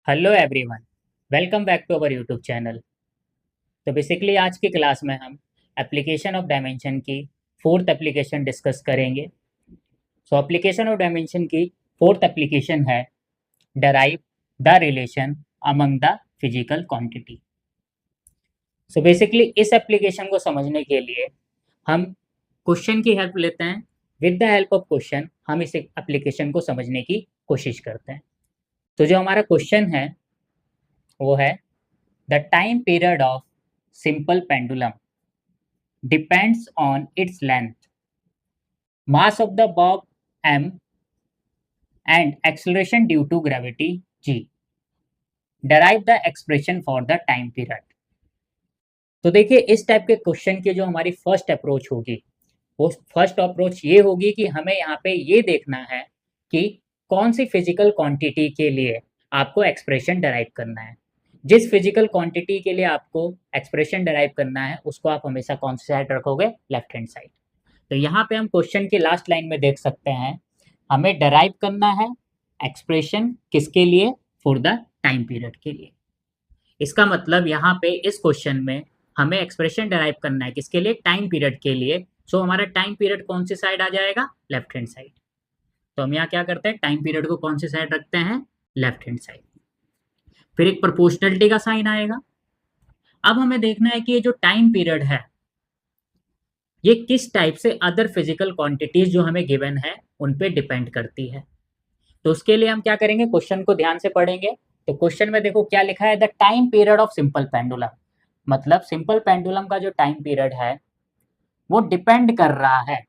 Hello everyone, welcome back to our YouTube channel. तो basically आज की क्लास में हम एप्लीकेशन ऑफ डायमेंशन की फोर्थ एप्लीकेशन डिस्कस करेंगे। सो एप्लीकेशन ऑफ डायमेंशन की फोर्थ एप्लीकेशन है derive the relation among the physical quantity. So basically इस एप्लीकेशन को समझने के लिए हम क्वेश्चन की हेल्प लेते हैं। With the help of question हम इस एप्लीकेशन को समझने की कोशिश करते हैं। तो जो हमारा क्वेश्चन है वो है the time period of simple pendulum depends on its length, mass of the bob m, and acceleration due to gravity g. Derive the expression for the time period. तो देखिए इस टाइप के क्वेश्चन की जो हमारी फर्स्ट अप्रोच होगी वो first approach ये होगी कि हमें यहाँ पे ये देखना है कि कौन सी फिजिकल क्वांटिटी के लिए आपको एक्सप्रेशन डराइव करना है। जिस फिजिकल क्वांटिटी के लिए आपको एक्सप्रेशन डराइव करना है उसको आप हमेशा कौन सी साइड रखोगे? Left hand side. तो यहाँ पे हम क्वेश्चन की लास्ट लाइन में देख सकते हैं हमें डराइव करना है एक्सप्रेशन किसके लिए? फॉर द टाइम पीरियड के लिए। इसका मतलब यहाँ पे इस क्वेश्चन में हमें एक्सप्रेशन डराइव करना है किसके लिए? टाइम पीरियड के लिए। सो हमारा टाइम पीरियड कौन सी साइड आ जाएगा? Left hand side. तो हम यहाँ क्या करते हैं? टाइम पीरियड को कौन सी साइड रखते हैं? Left hand side. फिर एक प्रोपोर्शनलिटी का साइन आएगा। अब हमें देखना है कि ये जो टाइम पीरियड है ये किस टाइप से अदर फिजिकल क्वांटिटीज जो हमें गिवन है उन पे डिपेंड करती है। तो उसके लिए हम क्या करेंगे? क्वेश्चन को ध्यान से पढ़ेंगे। तो क्वेश्चन में देखो क्या लिखा है, the time period of simple pendulum. मतलब सिंपल पेंडुलम का जो टाइम पीरियड है वो डिपेंड कर रहा है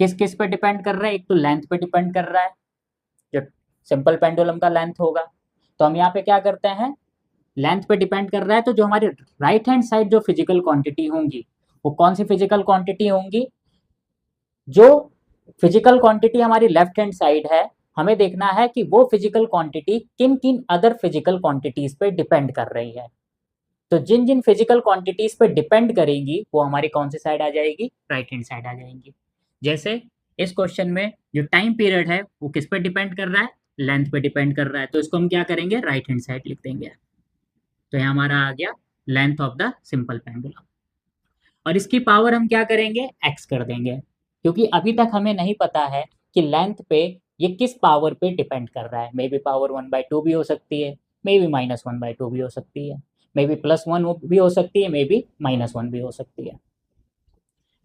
किस किस पे डिपेंड कर रहा है? एक तो लेंथ पे डिपेंड कर रहा है, जो सिंपल पेंडुलम का लेंथ होगा। तो हम यहाँ पे क्या करते हैं? लेंथ पे डिपेंड कर रहा है तो जो हमारी राइट हैंड साइड जो फिजिकल क्वांटिटी होंगी वो कौन सी फिजिकल क्वांटिटी होंगी? जो फिजिकल क्वांटिटी हमारी लेफ्ट हैंड साइड है हमें देखना है कि वो फिजिकल क्वांटिटी किन किन अदर फिजिकल क्वांटिटीज पे डिपेंड कर रही है। तो जिन जिन फिजिकल क्वांटिटीज पे डिपेंड करेंगी वो हमारी कौन सी साइड आ जाएगी? राइट हैंड साइड आ जाएंगी। जैसे इस क्वेश्चन में जो टाइम पीरियड है वो किस पे डिपेंड कर रहा है? लेंथ पे डिपेंड कर रहा है। तो इसको हम क्या करेंगे? राइट हैंड साइड लिख देंगे। तो यहाँ हमारा आ गया length of the simple pendulum. और इसकी पावर हम क्या करेंगे? एक्स कर देंगे, क्योंकि अभी तक हमें नहीं पता है कि लेंथ पे ये किस पावर पे डिपेंड कर रहा है। मे बी पावर 1/2 भी हो सकती है, मे बी -1/2 भी हो सकती है, मे बी +1 भी हो सकती है, मे बी -1 भी हो सकती है।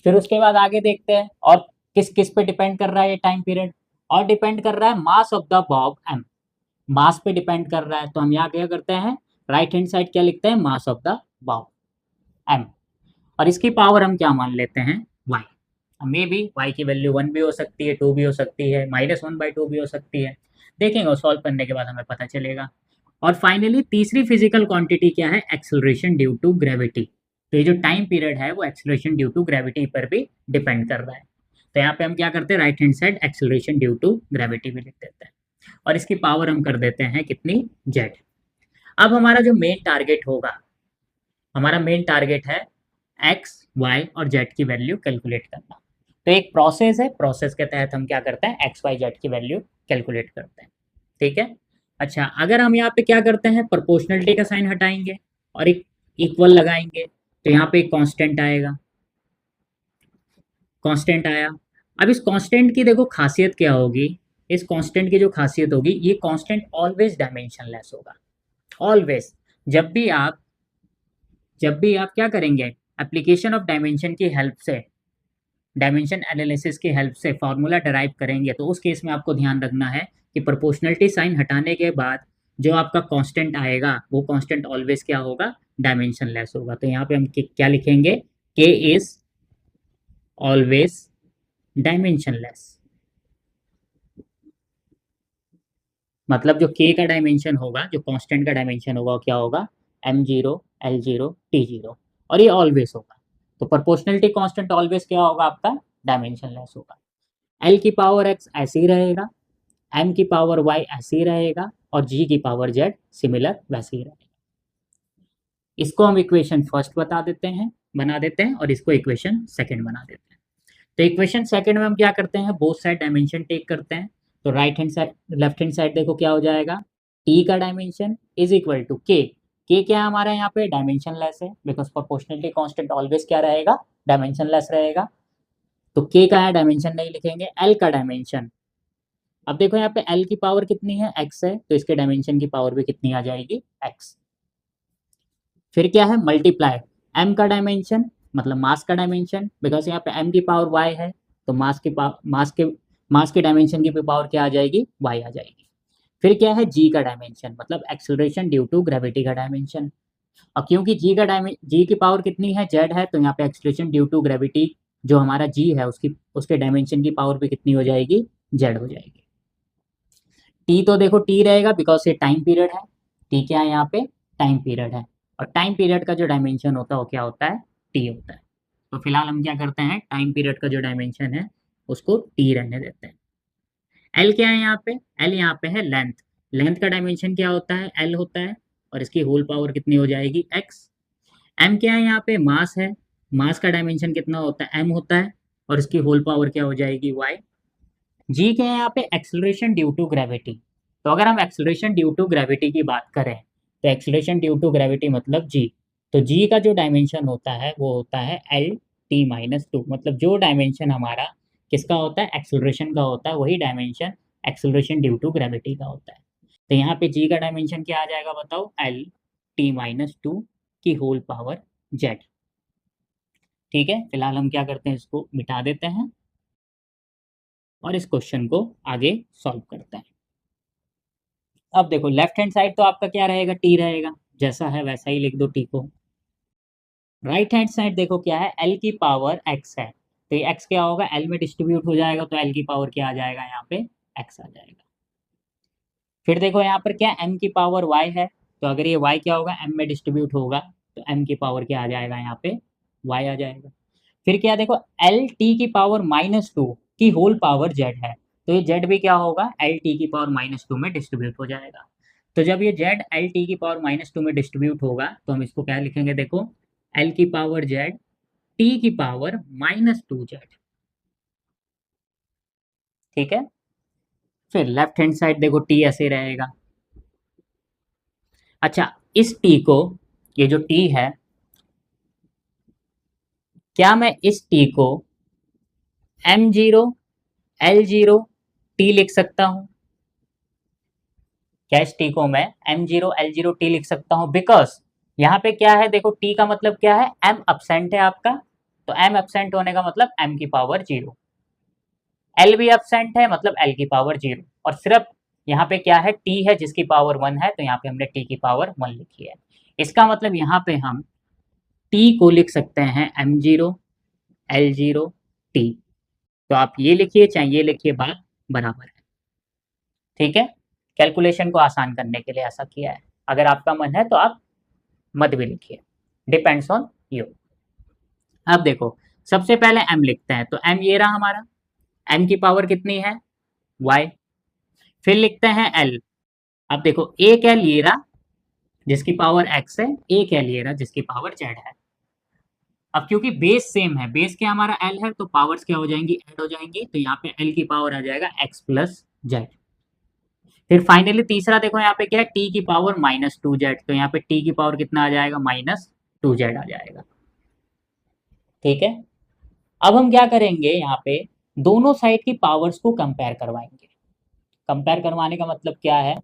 फिर उसके बाद आगे देखते हैं और किस किस पे डिपेंड कर रहा है ये टाइम पीरियड। और डिपेंड कर रहा है mass of the bob M. Mass पे डिपेंड कर रहा है। तो हम यहाँ क्या करते हैं? राइट हैंड साइड क्या लिखते हैं? Mass of the bob M. और इसकी पावर हम क्या मान लेते हैं? y। मे बी y की वैल्यू 1 भी हो सकती है, 2 भी हो सकती है, -1/2 भी हो सकती है। देखेंगे और सॉल्व करने के बाद हमें पता चलेगा। और फाइनली तीसरी फिजिकल क्वांटिटी क्या है? Acceleration due to gravity. तो ये जो टाइम पीरियड है वो एक्सेलरेशन ड्यू टू ग्रेविटी पर भी डिपेंड कर रहा है। तो यहाँ पे हम क्या करते हैं? Right hand side acceleration due to gravity भी लिख देते हैं। और इसकी पावर हम कर देते हैं कितनी? z। अब हमारा जो मेन टारगेट होगा, हमारा मेन टारगेट है एक्स वाई और जेड की वैल्यू कैलकुलेट करना। तो एक प्रोसेस है, प्रोसेस के तहत हम क्या करते हैं? एक्स वाई जेड की वैल्यू कैलकुलेट करते हैं। ठीक है। अच्छा, अगर हम यहाँ पे क्या करते हैं? प्रोपोर्शनलिटी का साइन हटाएंगे और एक इक्वल लगाएंगे तो यहाँ पे एक कांस्टेंट आएगा। कांस्टेंट आया। अब इस कांस्टेंट की देखो खासियत क्या होगी? इस कांस्टेंट की जो खासियत होगी, ये कांस्टेंट ऑलवेज डायमेंशनलेस होगा। ऑलवेज। जब भी आप क्या करेंगे? एप्लीकेशन ऑफ डायमेंशन की हेल्प से, डायमेंशन एनालिसिस की हेल्प से फॉर्मूला डराइव करेंगे तो उस केस में आपको ध्यान रखना है कि प्रोपोर्शनलिटी साइन हटाने के बाद जो आपका कांस्टेंट आएगा वो कांस्टेंट ऑलवेज क्या होगा? डायमेंशनलेस होगा। तो यहाँ पे हम क्या लिखेंगे? के इज ऑलवेज डायमेंशनलेस। मतलब जो के का डायमेंशन होगा, जो कांस्टेंट का डायमेंशन होगा, क्या होगा? m0 l0 t0। और ये ऑलवेज होगा। तो प्रोपोर्शनलिटी कांस्टेंट ऑलवेज क्या होगा? आपका डायमेंशनलेस होगा। l की पावर x ऐसे ही रहेगा, m की पावर y ऐसे ही रहेगा और g की पावर z सिमिलर वैसे ही रहेगा। इसको हम इक्वेशन फर्स्ट बना देते हैं और इसको इक्वेशन सेकंड बना देते हैं। तो इक्वेशन सेकंड में हम क्या करते हैं? बोथ साइड डायमेंशन टेक करते हैं। तो right hand side left hand side देखो क्या हो जाएगा? टी का डायमेंशन इज इक्वल टू के क्या है हमारा यहाँ पे डायमेंशन लेस है, बिकॉज प्रोपोर्शनलिटी कांस्टेंट ऑलवेज क्या रहेगा, डायमेंशन लेस रहेगा। तो के का है डायमेंशन नहीं लिखेंगे, एल का डायमेंशन। अब देखो यहाँ पे एल की पावर कितनी है, एक्स है, तो इसके डायमेंशन की पावर भी कितनी आ जाएगी, एक्स। फिर क्या है, मल्टीप्लाई एम का डायमेंशन मतलब मास का डायमेंशन, बिकॉज यहाँ पे एम की पावर वाई है, तो मास के डायमेंशन की भी पावर क्या आ जाएगी, वाई आ जाएगी। फिर क्या है, जी का डायमेंशन मतलब एक्सेलरेशन ड्यू टू ग्रेविटी का डायमेंशन। और क्योंकि जी की पावर कितनी है, जेड है, तो यहाँ पे एक्सेलरेशन ड्यू टू ग्रेविटी जो हमारा जी है उसके डायमेंशन की पावर भी कितनी हो जाएगी, जेड हो जाएगी। टी तो देखो टी रहेगा बिकॉज ये टाइम पीरियड है, टी क्या है यहाँ पे, टाइम पीरियड है, और टाइम पीरियड का जो डायमेंशन होता है वो क्या होता है, टी होता है। तो फिलहाल हम क्या करते हैं, टाइम पीरियड का जो डायमेंशन है उसको टी रहने देते हैं। एल क्या है यहाँ पे, एल यहाँ पे है लेंथ, लेंथ का डायमेंशन क्या होता है, एल होता है, और इसकी होल पावर कितनी हो जाएगी, एक्स। एम क्या है यहाँ पे, मास है, मास का डायमेंशन कितना होता है, एम होता है, और इसकी होल पावर क्या हो जाएगी, वाई। जी क्या है यहाँ पे, एक्सेलरेशन ड्यू टू ग्रेविटी। तो अगर हम एक्सेलरेशन ड्यू टू ग्रेविटी की बात करें तो एक्सेलरेशन ड्यू टू ग्रेविटी मतलब जी। तो जी का जो डायमेंशन होता है वो होता है एल टी माइनस टू, मतलब जो डायमेंशन हमारा किसका होता है, एक्सेलरेशन का होता है, वही dimension acceleration due to gravity का होता है। तो यहाँ पे जी का डायमेंशन क्या आ जाएगा बताओ, एल टी माइनस टू की होल पावर जेड। ठीक है, फिलहाल हम क्या करते हैं, इसको मिटा देते हैं और इस क्वेश्चन को आगे सॉल्व करते हैं। अब देखो लेफ्ट हैंड साइड तो आपका क्या रहेगा, टी रहेगा, जैसा है वैसा ही लिख दो टी को। राइट हैंड साइड देखो क्या है, एल की पावर एक्स है, तो ये एक्स क्या होगा, एल में डिस्ट्रीब्यूट हो जाएगा, तो एल की पावर क्या आ जाएगा यहाँ पे, एक्स आ जाएगा। फिर देखो यहाँ पर क्या, एम की पावर वाई है, तो अगर ये वाई क्या होगा, एम में डिस्ट्रीब्यूट होगा, तो एम की पावर क्या आ जाएगा यहाँ पे, वाई आ जाएगा। फिर क्या देखो, एल टी की पावर माइनस टू की होल पावर जेड है, तो ये जेड भी क्या होगा, एल टी की पावर माइनस टू में डिस्ट्रीब्यूट हो जाएगा। तो जब ये जेड एल टी की पावर माइनस टू में डिस्ट्रीब्यूट होगा तो हम इसको क्या लिखेंगे, देखो एल की पावर जेड टी की पावर माइनस टू जेड। ठीक है, फिर लेफ्ट हैंड साइड देखो टी ऐसे रहेगा। अच्छा, इस टी को, ये जो टी है, क्या मैं इस टी को M zero L zero T लिख सकता हूं, क्या इस टी को मैं M zero L zero T लिख सकता हूं, बिकॉज यहाँ पे क्या है, देखो टी का मतलब क्या है, एम एब्सेंट है आपका, तो एम एब्सेंट होने का मतलब एम की पावर जीरो, एल भी एब्सेंट है मतलब एल की पावर जीरो, और सिर्फ यहाँ पे क्या है, टी है जिसकी पावर वन है, तो यहाँ पे हमने टी की पावर वन लिखी है। इसका मतलब यहाँ पे हम टी को लिख सकते हैं M zero L zero T. तो आप ये लिखिए चाहे ये लिखिए, बात बराबर है। ठीक है, कैलकुलेशन को आसान करने के लिए ऐसा किया है, अगर आपका मन है तो आप मत भी लिखिए, डिपेंड्स ऑन यू। अब देखो सबसे पहले m लिखते हैं, तो m ये रहा हमारा, m की पावर कितनी है, y। फिर लिखते हैं l। अब देखो एक l ये रहा जिसकी पावर x है, एक l ये रहा जिसकी पावर z है। अब क्योंकि बेस सेम है, बेस क्या हमारा l है, तो पावर्स क्या हो जाएंगी, ऐड हो जाएंगी, तो यहाँ पे l की पावर आ जाएगा x प्लस जेड। फिर फाइनली तीसरा देखो यहाँ पे क्या है, t की पावर माइनस टू जेड, तो यहाँ पे t की पावर कितना आ जाएगा, माइनस टू जेड आ जाएगा। ठीक है, अब हम क्या करेंगे, यहाँ पे दोनों साइड की पावर्स को कंपेयर करवाएंगे। कंपेयर करवाने का मतलब क्या है,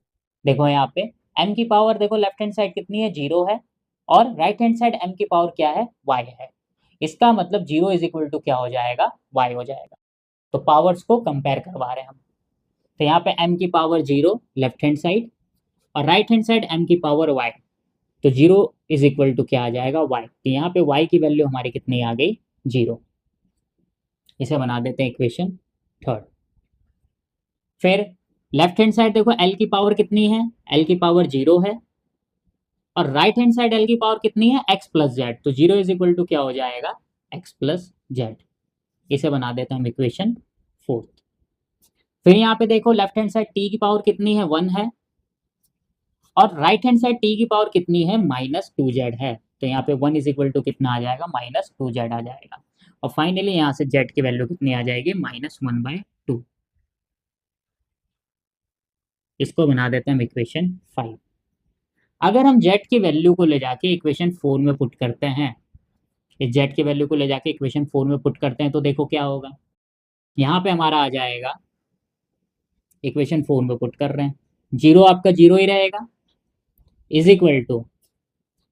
देखो यहाँ पे m की पावर देखो लेफ्ट हैंड साइड कितनी है, जीरो है, और राइट हैंड साइड m की पावर क्या है, y है। इसका मतलब जीरो इज इक्वल टू क्या हो जाएगा, y हो जाएगा। तो पावर्स को कंपेयर करवा रहे हैं हम, तो यहाँ पे m की power zero left hand side, और राइट हैंड साइड m की पावर y, तो जीरो इज इक्वल टू क्या आ जाएगा, y। तो यहाँ पे y की वैल्यू हमारी कितनी आ गई, जीरो। इसे बना देते हैं इक्वेशन थर्ड। फिर लेफ्ट हैंड साइड देखो l की पावर कितनी है, l की पावर जीरो है, और राइट हैंड साइड l की पावर कितनी है, x प्लस जेड, तो जीरो इज इक्वल टू क्या हो जाएगा, x प्लस जेड। इसे बना देते हैं हम इक्वेशन फोर्थ। फिर यहाँ पे देखो लेफ्ट हैंड साइड t की पावर कितनी है, वन है, और राइट हैंड साइड t की पावर कितनी है, माइनस टू जेड है, तो यहाँ पे वन इज इक्वल टू कितना आ जाएगा, माइनस टू जेड आ जाएगा। और फाइनली यहाँ से जेड की वैल्यू कितनी आ जाएगी, माइनस वन बाय टू। इसको बना देते हैं हम इक्वेशन 5। अगर हम z की वैल्यू को ले जाके इक्वेशन 4 में पुट करते हैं, इस z की वैल्यू को ले जाके इक्वेशन 4 में पुट करते हैं तो देखो क्या होगा। यहाँ पे हमारा आ जाएगा, इक्वेशन 4 में पुट कर रहे हैं, 0 आपका 0 ही रहेगा, इज इक्वल टू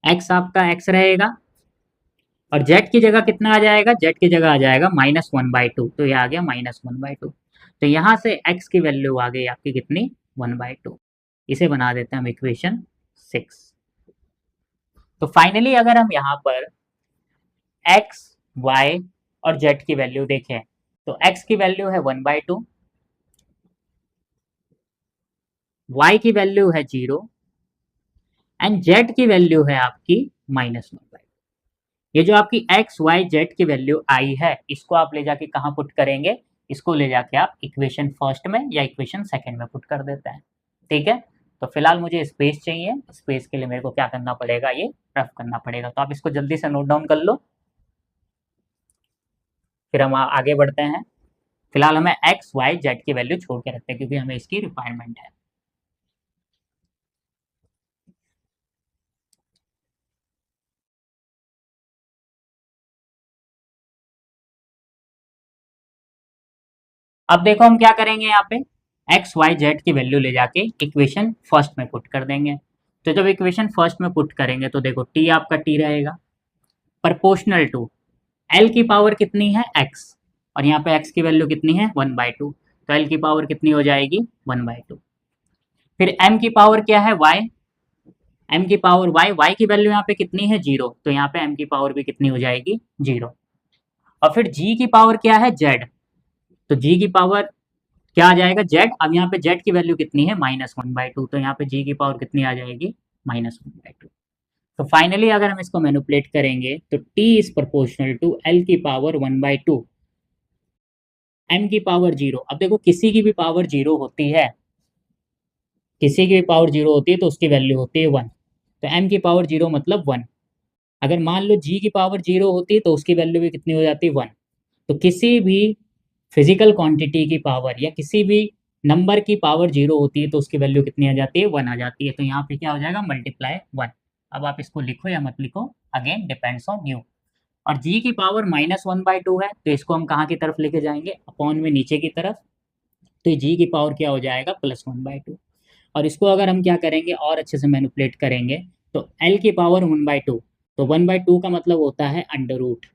x आपका x रहेगा, और z की जगह कितना आ जाएगा, z की जगह आ जाएगा -1/2, तो ये आ गया -1/2। तो यहाँ से x की वैल्यू आ गई आपकी कितनी, 1/2। इसे बना देते हैं हम इक्वेशन 6। तो फाइनली अगर हम यहाँ पर x, y और z की वैल्यू देखें तो x की वैल्यू है 1/2, y की वैल्यू है 0 एंड z की वैल्यू है आपकी -1/2। ये जो आपकी x, y, z की वैल्यू आई है, इसको आप ले जाके कहाँ पुट करेंगे, इसको ले जाके आप इक्वेशन फर्स्ट में या इक्वेशन सेकंड में पुट कर देते हैं। ठीक है, तो फिलहाल मुझे स्पेस चाहिए, स्पेस के लिए मेरे को क्या करना पड़ेगा, ये रफ करना पड़ेगा। तो आप इसको जल्दी से नोट डाउन कर लो, फिर हम आगे बढ़ते हैं। फिलहाल हमें x, y, z की वैल्यू छोड़ के रखते हैं क्योंकि हमें इसकी रिक्वायरमेंट है। अब देखो हम क्या करेंगे, यहाँ पे x, y, z की वैल्यू ले जाके इक्वेशन फर्स्ट में पुट कर देंगे। तो जब इक्वेशन फर्स्ट में पुट करेंगे तो देखो t आपका t रहेगा प्रोपोर्शनल टू l की पावर कितनी है x, और यहाँ पे x की वैल्यू कितनी है 1/2, तो l की पावर कितनी हो जाएगी 1/2। फिर m की पावर क्या है y, m की पावर y की वैल्यू यहाँ पे कितनी है 0, तो यहाँ पे m की पावर भी कितनी हो जाएगी 0। और फिर g की पावर क्या है z, तो g की पावर क्या आ जाएगा z, अब यहाँ पे z की वैल्यू कितनी है -1/2, तो यहाँ पे g की पावर कितनी आ जाएगी -1/2। तो फाइनली अगर हम इसको मैनिपुलेट करेंगे तो t is proportional to l की पावर 1/2 m की पावर 0। अब देखो किसी की भी पावर 0 होती है, किसी की भी पावर 0 होती है तो उसकी वैल्यू होती है 1, तो m की पावर 0 मतलब 1। अगर मान लो g की पावर 0 होती है तो उसकी वैल्यू भी कितनी हो जाती है 1। तो किसी भी फिजिकल क्वांटिटी की पावर या किसी भी नंबर की पावर 0 होती है तो उसकी वैल्यू कितनी आ जाती है 1 आ जाती है। तो यहाँ पे क्या हो जाएगा, मल्टीप्लाई 1। अब आप इसको लिखो या मत लिखो, अगेन डिपेंड्स ऑन यू। और g की पावर -1/2 है तो इसको हम कहाँ की तरफ लेके जाएंगे, अपॉन में नीचे की तरफ, तो g की पावर क्या हो जाएगा +1/2। और इसको अगर हम क्या करेंगे और अच्छे से मैनिपुलेट करेंगे तो l की पावर 1/2, तो 1/2 का मतलब होता है अंडर रूट,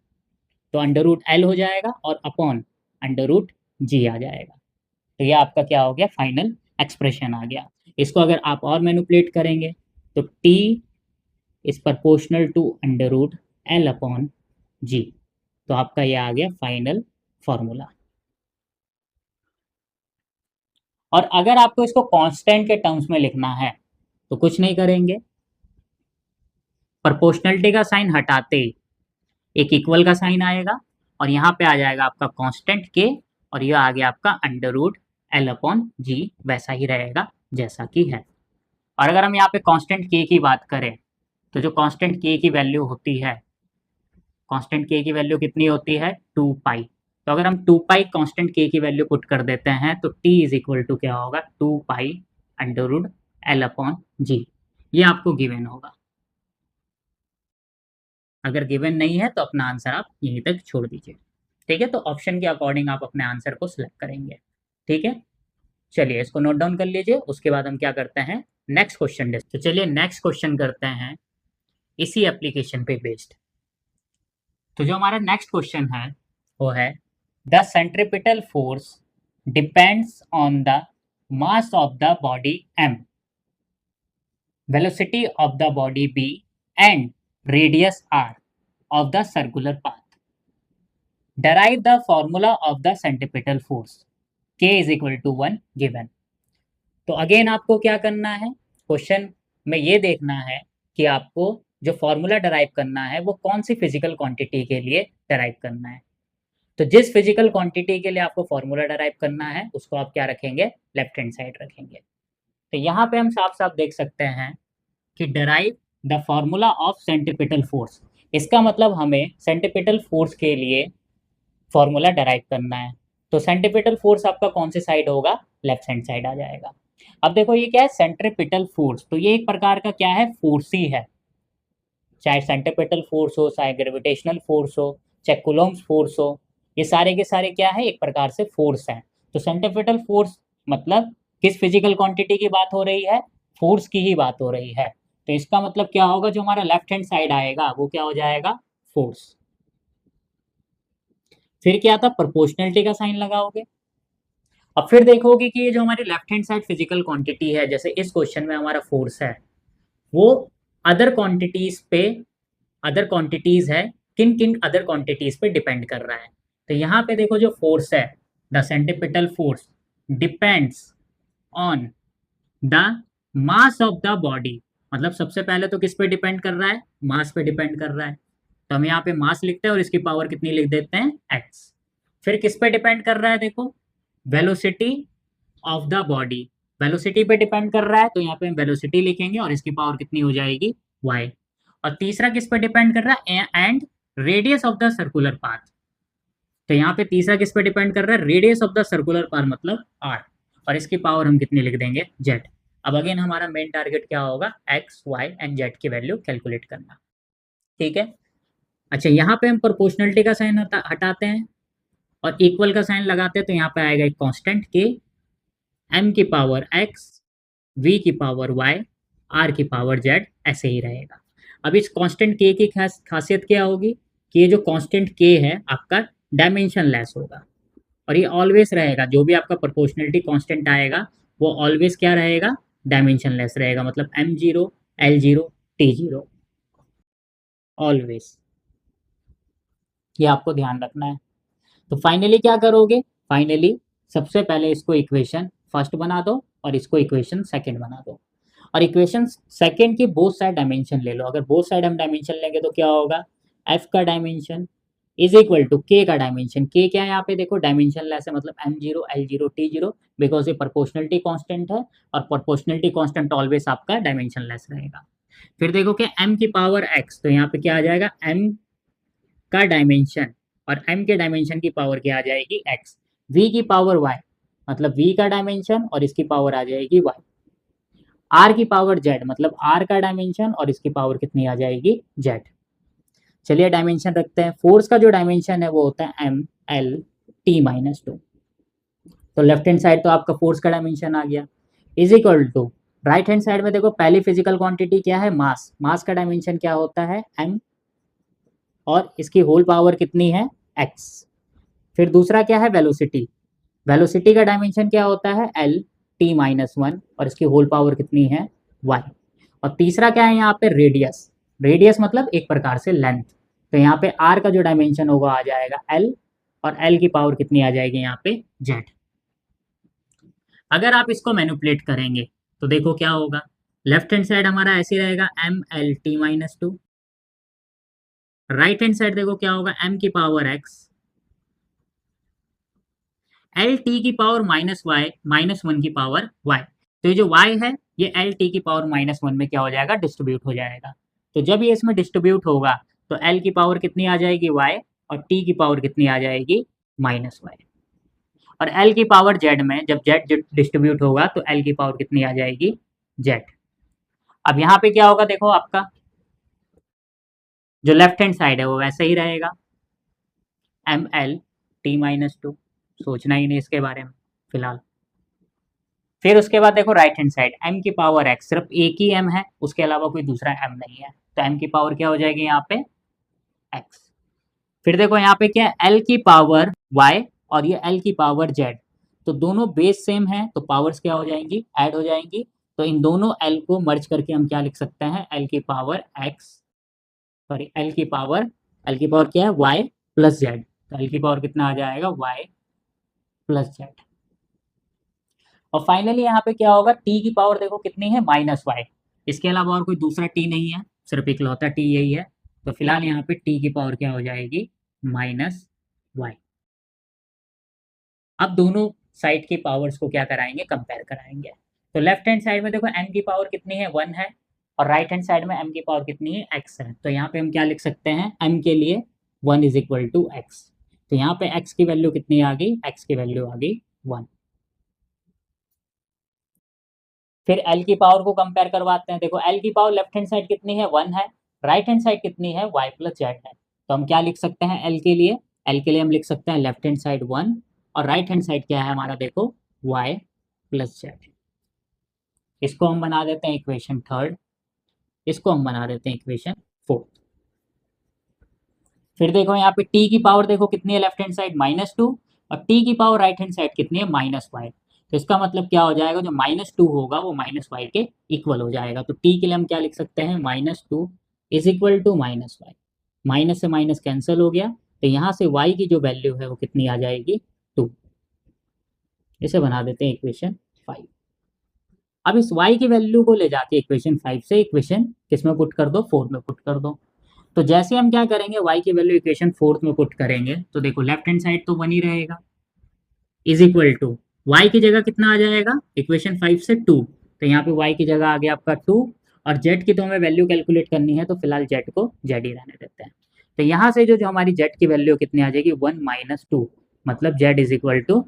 तो अंडर रूट l हो जाएगा और अपॉन अंडर रूट g आ जाएगा। तो ये आपका क्या हो गया, फाइनल एक्सप्रेशन आ गया। इसको अगर आप और मैनिपुलेट करेंगे तो t is proportional to under root l upon g, तो आपका ये आ गया फाइनल फॉर्मूला। और अगर आपको इसको कांस्टेंट के टर्म्स में लिखना है तो कुछ नहीं करेंगे, प्रोपोर्शनलिटी का साइन हटाते ही एक इक्वल का साइन आएगा और यहाँ पे आ जाएगा आपका कांस्टेंट के, और ये आ गया आपका अंडर रूट एल अपॉन जी, वैसा ही रहेगा जैसा कि है। और अगर हम यहाँ पे कांस्टेंट के की बात करें तो जो कांस्टेंट के की वैल्यू होती है, कांस्टेंट के की वैल्यू कितनी होती है 2π। तो अगर हम 2π कांस्टेंट के की वैल्यू पुट कर देते हैं तो t इज इक्वल टू क्या होगा 2π अंडर रूट एल अपॉन जी, ये आपको गिवन होगा। अगर गिवन नहीं है तो अपना आंसर आप यहीं तक छोड़ दीजिए। ठीक है, तो ऑप्शन के अकॉर्डिंग आप अपने आंसर को सिलेक्ट करेंगे। ठीक है, चलिए इसको नोट डाउन कर लीजिए, उसके बाद हम क्या करते हैं नेक्स्ट क्वेश्चन। तो चलिए नेक्स्ट क्वेश्चन करते हैं इसी एप्लीकेशन पे बेस्ड। तो जो हमारा नेक्स्ट क्वेश्चन है वो है the centripetal force depends on the mass of the body m, velocity of the body b and radius r of the circular path. Derive the formula of the centripetal force. K is equal to 1 given. तो again आपको क्या करना है, question में ये देखना है कि आपको जो फॉर्मूला डराइव करना है वो कौन सी फिजिकल क्वांटिटी के लिए डराइव करना है। तो जिस फिजिकल क्वांटिटी के लिए आपको फॉर्मूला डराइव करना है उसको आप क्या रखेंगे, लेफ्ट हैंड साइड रखेंगे। तो यहाँ पे हम साफ साफ देख सकते हैं कि derive the formula of centripetal force, इसका मतलब हमें सेंट्रीपिटल फोर्स के लिए फॉर्मूला डराइव करना है। तो सेंट्रीपिटल फोर्स आपका कौन से साइड होगा, लेफ्ट हैंड साइड आ जाएगा। अब देखो ये क्या है, सेंट्रीपिटल फोर्स, तो ये एक प्रकार का क्या है, फोर्स ही है। चाहे सेंट्रीपिटल फोर्स हो, चाहे ग्रेविटेशनल फोर्स हो, चाहे कूलॉम्स फोर्स हो, ये सारे के सारे क्या है, एक प्रकार से फोर्स हैं। तो सेंट्रीपिटल फोर्स मतलब किस फिजिकल क्वांटिटी की बात हो रही है, फोर्स की ही बात हो रही है। तो इसका मतलब क्या होगा, जो हमारा लेफ्ट हैंड साइड आएगा वो क्या हो जाएगा, फोर्स। फिर क्या था, प्रोपोर्शनलिटी का साइन लगाओगे। अब फिर देखोगे कि ये जो हमारी left hand side physical quantity है, जैसे इस क्वेश्चन में हमारा फोर्स है, वो अदर क्वांटिटीज पे, अदर क्वांटिटीज है, किन किन अदर क्वांटिटीज पे डिपेंड कर रहा है। तो यहाँ पे देखो जो फोर्स है, the centripetal force depends on the mass of the body. मतलब सबसे पहले तो किस पे डिपेंड कर रहा है, मास पे डिपेंड कर रहा है। तो हम यहाँ पे मास लिखते हैं और इसकी पावर कितनी लिख देते हैं, एक्स। फिर किस पे डिपेंड कर रहा है, देखो velocity of the body, velocity पे डिपेंड कर रहा है, तो यहाँ पे हम वेलोसिटी लिखेंगे और इसकी पावर कितनी हो जाएगी, y। और तीसरा किस पे डिपेंड कर रहा है, and radius of the circular path. तो यहाँ पे तीसरा किस पे डिपेंड कर रहा है, radius of the circular path मतलब r, और इसकी पावर हम कितनी लिख देंगे, z। अब अगेन हमारा मेन टारगेट क्या होगा, x, y एंड z की वैल्यू कैलकुलेट करना। ठीक है। अच्छा, यहाँ पे हम प्रोपोर्शनलिटी का साइन हटाते हैं और इक्वल का साइन लगाते हैं, तो यहाँ पे आएगा एक कांस्टेंट k, m की पावर x, v की पावर y, r की पावर z, ऐसे ही रहेगा। अब इस कांस्टेंट k की खासियत क्या होगी, कि ये जो कांस्टेंट k है आपका डायमेंशन लेस होगा, और ये ऑलवेज रहेगा, जो भी आपका प्रोपोर्शनलिटी कांस्टेंट आएगा वो ऑलवेज क्या रहेगा, डायमेंशन लेस रहेगा। मतलब m0, l0, t0 ऑलवेज, ये आपको ध्यान रखना है। तो फाइनली क्या करोगे, फाइनली सबसे पहले इसको इक्वेशन फर्स्ट बना दो और इसको इक्वेशन सेकंड बना दो, और इक्वेशन सेकंड की बोथ साइड डायमेंशन ले लो। अगर बोथ साइड हम डायमेंशन लेंगे तो क्या होगा, f का dimension is equal to k का डायमेंशन। k क्या है यहाँ पे, देखो डायमेंशन लेस है, मतलब m0, l0, t0, बिकॉज ये प्रोपोर्शनलिटी कांस्टेंट है, और प्रोपोर्शनलिटी कांस्टेंट ऑलवेज आपका डायमेंशन लेस रहेगा। फिर देखो कि m की पावर x, तो यहाँ पे क्या आ जाएगा, m का डायमेंशन, और m के डायमेंशन की पावर क्या आ जाएगी, x। v की पावर y, मतलब v का डायमेंशन और इसकी पावर आ जाएगी y। r की पावर z, मतलब r का डायमेंशन और इसकी पावर कितनी आ जाएगी, z। चलिए डायमेंशन रखते हैं। फोर्स का जो डायमेंशन है वो होता है m l t माइनस 2। तो लेफ्ट हैंड साइड तो आपका फोर्स का डायमेंशन आ गया, is equal to right hand side में देखो पहली फिजिकल क्वांटिटी क्या है, मास। मास का डायमेंशन क्या होता है, m, और इसकी होल पावर कितनी है, x। फिर दूसरा क्या है, वेलोसिटी। वेलोसिटी का डायमेंशन क्या होता है, l t माइनस 1, और इसकी होल पावर कितनी है, y। और तीसरा क्या है यहाँ पे, रेडियस। रेडियस मतलब एक प्रकार से लेंथ, तो यहाँ पे r का जो डायमेंशन होगा आ जाएगा l, और l की पावर कितनी आ जाएगी यहाँ पे, z। अगर आप इसको मैनिपुलेट करेंगे तो देखो क्या होगा, लेफ्ट हैंड साइड हमारा ऐसे रहेगा m l t minus 2, right hand side देखो क्या होगा, m की पावर x, एल टी की पावर माइनस वाई, माइनस 1 की पावर y। तो ये जो y है ये एल टी की पावर माइनस 1 में क्या हो जाएगा, डिस्ट्रीब्यूट हो जाएगा। तो जब ये इसमें डिस्ट्रीब्यूट होगा तो l की पावर कितनी आ जाएगी, y, और t की पावर कितनी आ जाएगी, माइनस y। और l की पावर z में जब z डिस्ट्रीब्यूट होगा तो l की पावर कितनी आ जाएगी, z। अब यहाँ पे क्या होगा, देखो आपका जो लेफ्ट हैंड साइड है वो वैसे ही रहेगा, एम एल टी माइनस 2, सोचना ही नहीं इसके बारे में फिलहाल। फिर उसके बाद देखो राइट हैंड साइड, m की पावर x, सिर्फ एक ही m है, उसके अलावा कोई दूसरा m नहीं है, तो m की पावर क्या हो जाएगी यहाँ पे, x। फिर देखो यहाँ पे क्या है, l की पावर y और ये l की पावर z, तो दोनों बेस सेम है तो पावर्स क्या हो जाएंगी, ऐड हो जाएंगी। तो इन दोनों l को मर्ज करके हम क्या लिख सकते हैं, l की पावर x, सॉरी l की पावर क्या है, y प्लस z। तो l की पावर कितना आ जाएगा, y प्लस z। और फाइनली यहाँ पे क्या होगा, t की पावर देखो कितनी है, माइनस वाई। इसके अलावा और कोई दूसरा t नहीं है, सिर्फ इकलौता t यही है। तो फिलहाल यहाँ पे t की पावर क्या हो जाएगी, माइनस वाई। अब दोनों साइड की पावर्स को क्या कराएंगे, कंपेयर कराएंगे। तो लेफ्ट हैंड साइड में देखो m की पावर कितनी है, 1 है, और राइट हैंड साइड में m की पावर कितनी है, x है। तो यहाँ पे हम क्या लिख सकते हैं, m के लिए 1 इज इक्वल टू x। तो यहाँ पे x की वैल्यू कितनी आ गई, x की वैल्यू आ गई 1। फिर एल की पावर को कंपेयर करवाते हैं। देखो एल की पावर लेफ्ट हैंड साइड कितनी है 1 है, राइट हैंड साइड कितनी है y प्लस जेड है। तो हम क्या लिख सकते हैं एल के लिए, एल के लिए हम लिख सकते हैं लेफ्ट हैंड साइड 1 और राइट हैंड साइड क्या है हमारा देखो y प्लस जेड। इसको हम बना देते हैं इक्वेशन थर्ड, इसको हम बना देते हैं इक्वेशन फोर्थ। फिर देखो यहाँ पे t की पावर देखो कितनी है लेफ्ट हैंड साइड -2 और t की पावर राइट हैंड साइड कितनी है -y। तो इसका मतलब क्या हो जाएगा, जो -2 होगा वो -y के इक्वल हो जाएगा। तो t के लिए हम क्या लिख सकते हैं -2 is equal to -y, minus से माइनस कैंसिल हो गया, तो यहाँ से y की जो वैल्यू है वो कितनी आ जाएगी 2। इसे बना देते हैं इक्वेशन 5। अब इस y की वैल्यू को ले जाके इक्वेशन 5 से इक्वेशन किस में पुट कर दो 4 में पुट कर दो। तो जैसे हम क्या करेंगे y की वैल्यू इक्वेशन 4 में पुट करेंगे तो देखो लेफ्ट हैंड साइड तो 1 ही रहेगा, इज इक्वल टू y की जगह कितना आ जाएगा इक्वेशन 5 से 2, तो यहाँ पे y की जगह आ गया आपका 2 और z की तो हमें वैल्यू कैलकुलेट करनी है तो फिलहाल z को z ही रहने देते हैं। तो यहाँ से जो हमारी z की वैल्यू कितनी आ जाएगी 1 - 2, मतलब z इज इक्वल टू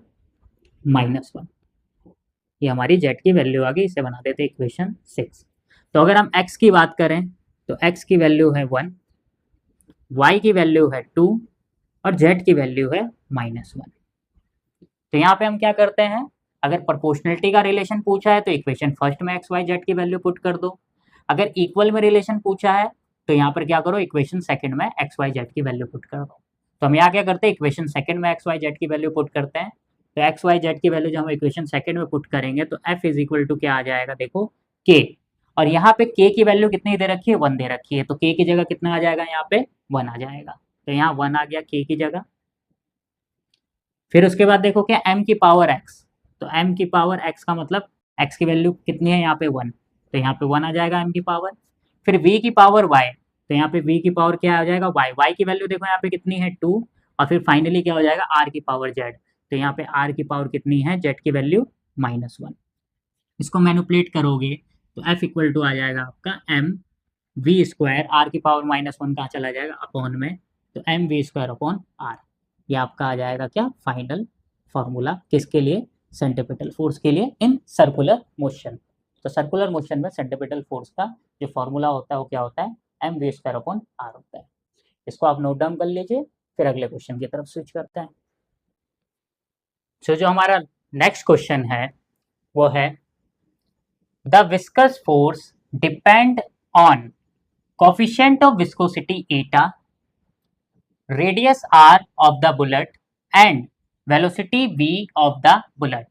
-1। ये हमारी z की वैल्यू आ गई, इसे बना देते हैं इक्वेशन 6। तो अगर हम x की बात करें तो x की वैल्यू है 1, y की वैल्यू है 2 और z की वैल्यू है -1। तो यहाँ पे हम क्या करते हैं, अगर प्रोपोर्शनलिटी का रिलेशन पूछा है तो इक्वेशन फर्स्ट में एक्स वाई जेड की वैल्यू पुट कर दो, अगर इक्वल में रिलेशन पूछा है तो यहाँ पर क्या करो इक्वेशन सेकंड में एक्स वाई जेड की वैल्यू पुट कर दो। तो हम यहाँ क्या करते हैं इक्वेशन सेकंड में एक्स वाई जेड की वैल्यू पुट करते हैं। तो एक्स वाई जेड की वैल्यू जो हम इक्वेशन सेकंड में पुट करेंगे तो एफ इज इक्वल टू क्या आ जाएगा देखो के, और यहाँ पे के की वैल्यू कितनी दे रखी है 1 दे रखी है, तो के की जगह कितना आ जाएगा यहाँ पे 1 आ जाएगा। तो यहाँ 1 आ गया के की जगह। फिर उसके बाद देखो क्या m की पावर x, तो m की पावर x का मतलब x की वैल्यू कितनी है यहाँ पे 1, तो यहाँ पे 1 आ जाएगा m की पावर। फिर v की पावर y, तो यहाँ पे v की पावर क्या आ जाएगा y की वैल्यू देखो यहाँ पे कितनी है 2 और फिर फाइनली क्या हो जाएगा r की पावर z, तो यहाँ पे r की पावर कितनी है z की वैल्यू -1। इसको मैनिपुलेट करोगे तो f इक्वल टू आ जाएगा आपका m v स्क्वायर, r की पावर -1 कहाँ चला जाएगा अपॉन में, तो m v square upon r। ये आपका आ जाएगा क्या फाइनल फॉर्मूला किसके लिए, सेंट्रीपिटल फोर्स के लिए इन सर्कुलर मोशन। तो सर्कुलर मोशन में सेंट्रीपिटल फोर्स का जो फॉर्मूला होता है वो क्या होता है M V square upon R होता है। इसको आप नोट डाउन कर लीजिए, फिर अगले क्वेश्चन की तरफ स्विच करते हैं। जो हमारा नेक्स्ट क्वेश्चन है वो है the viscous force depend on coefficient of viscosity Etah, radius r of the bullet and velocity v of the bullet.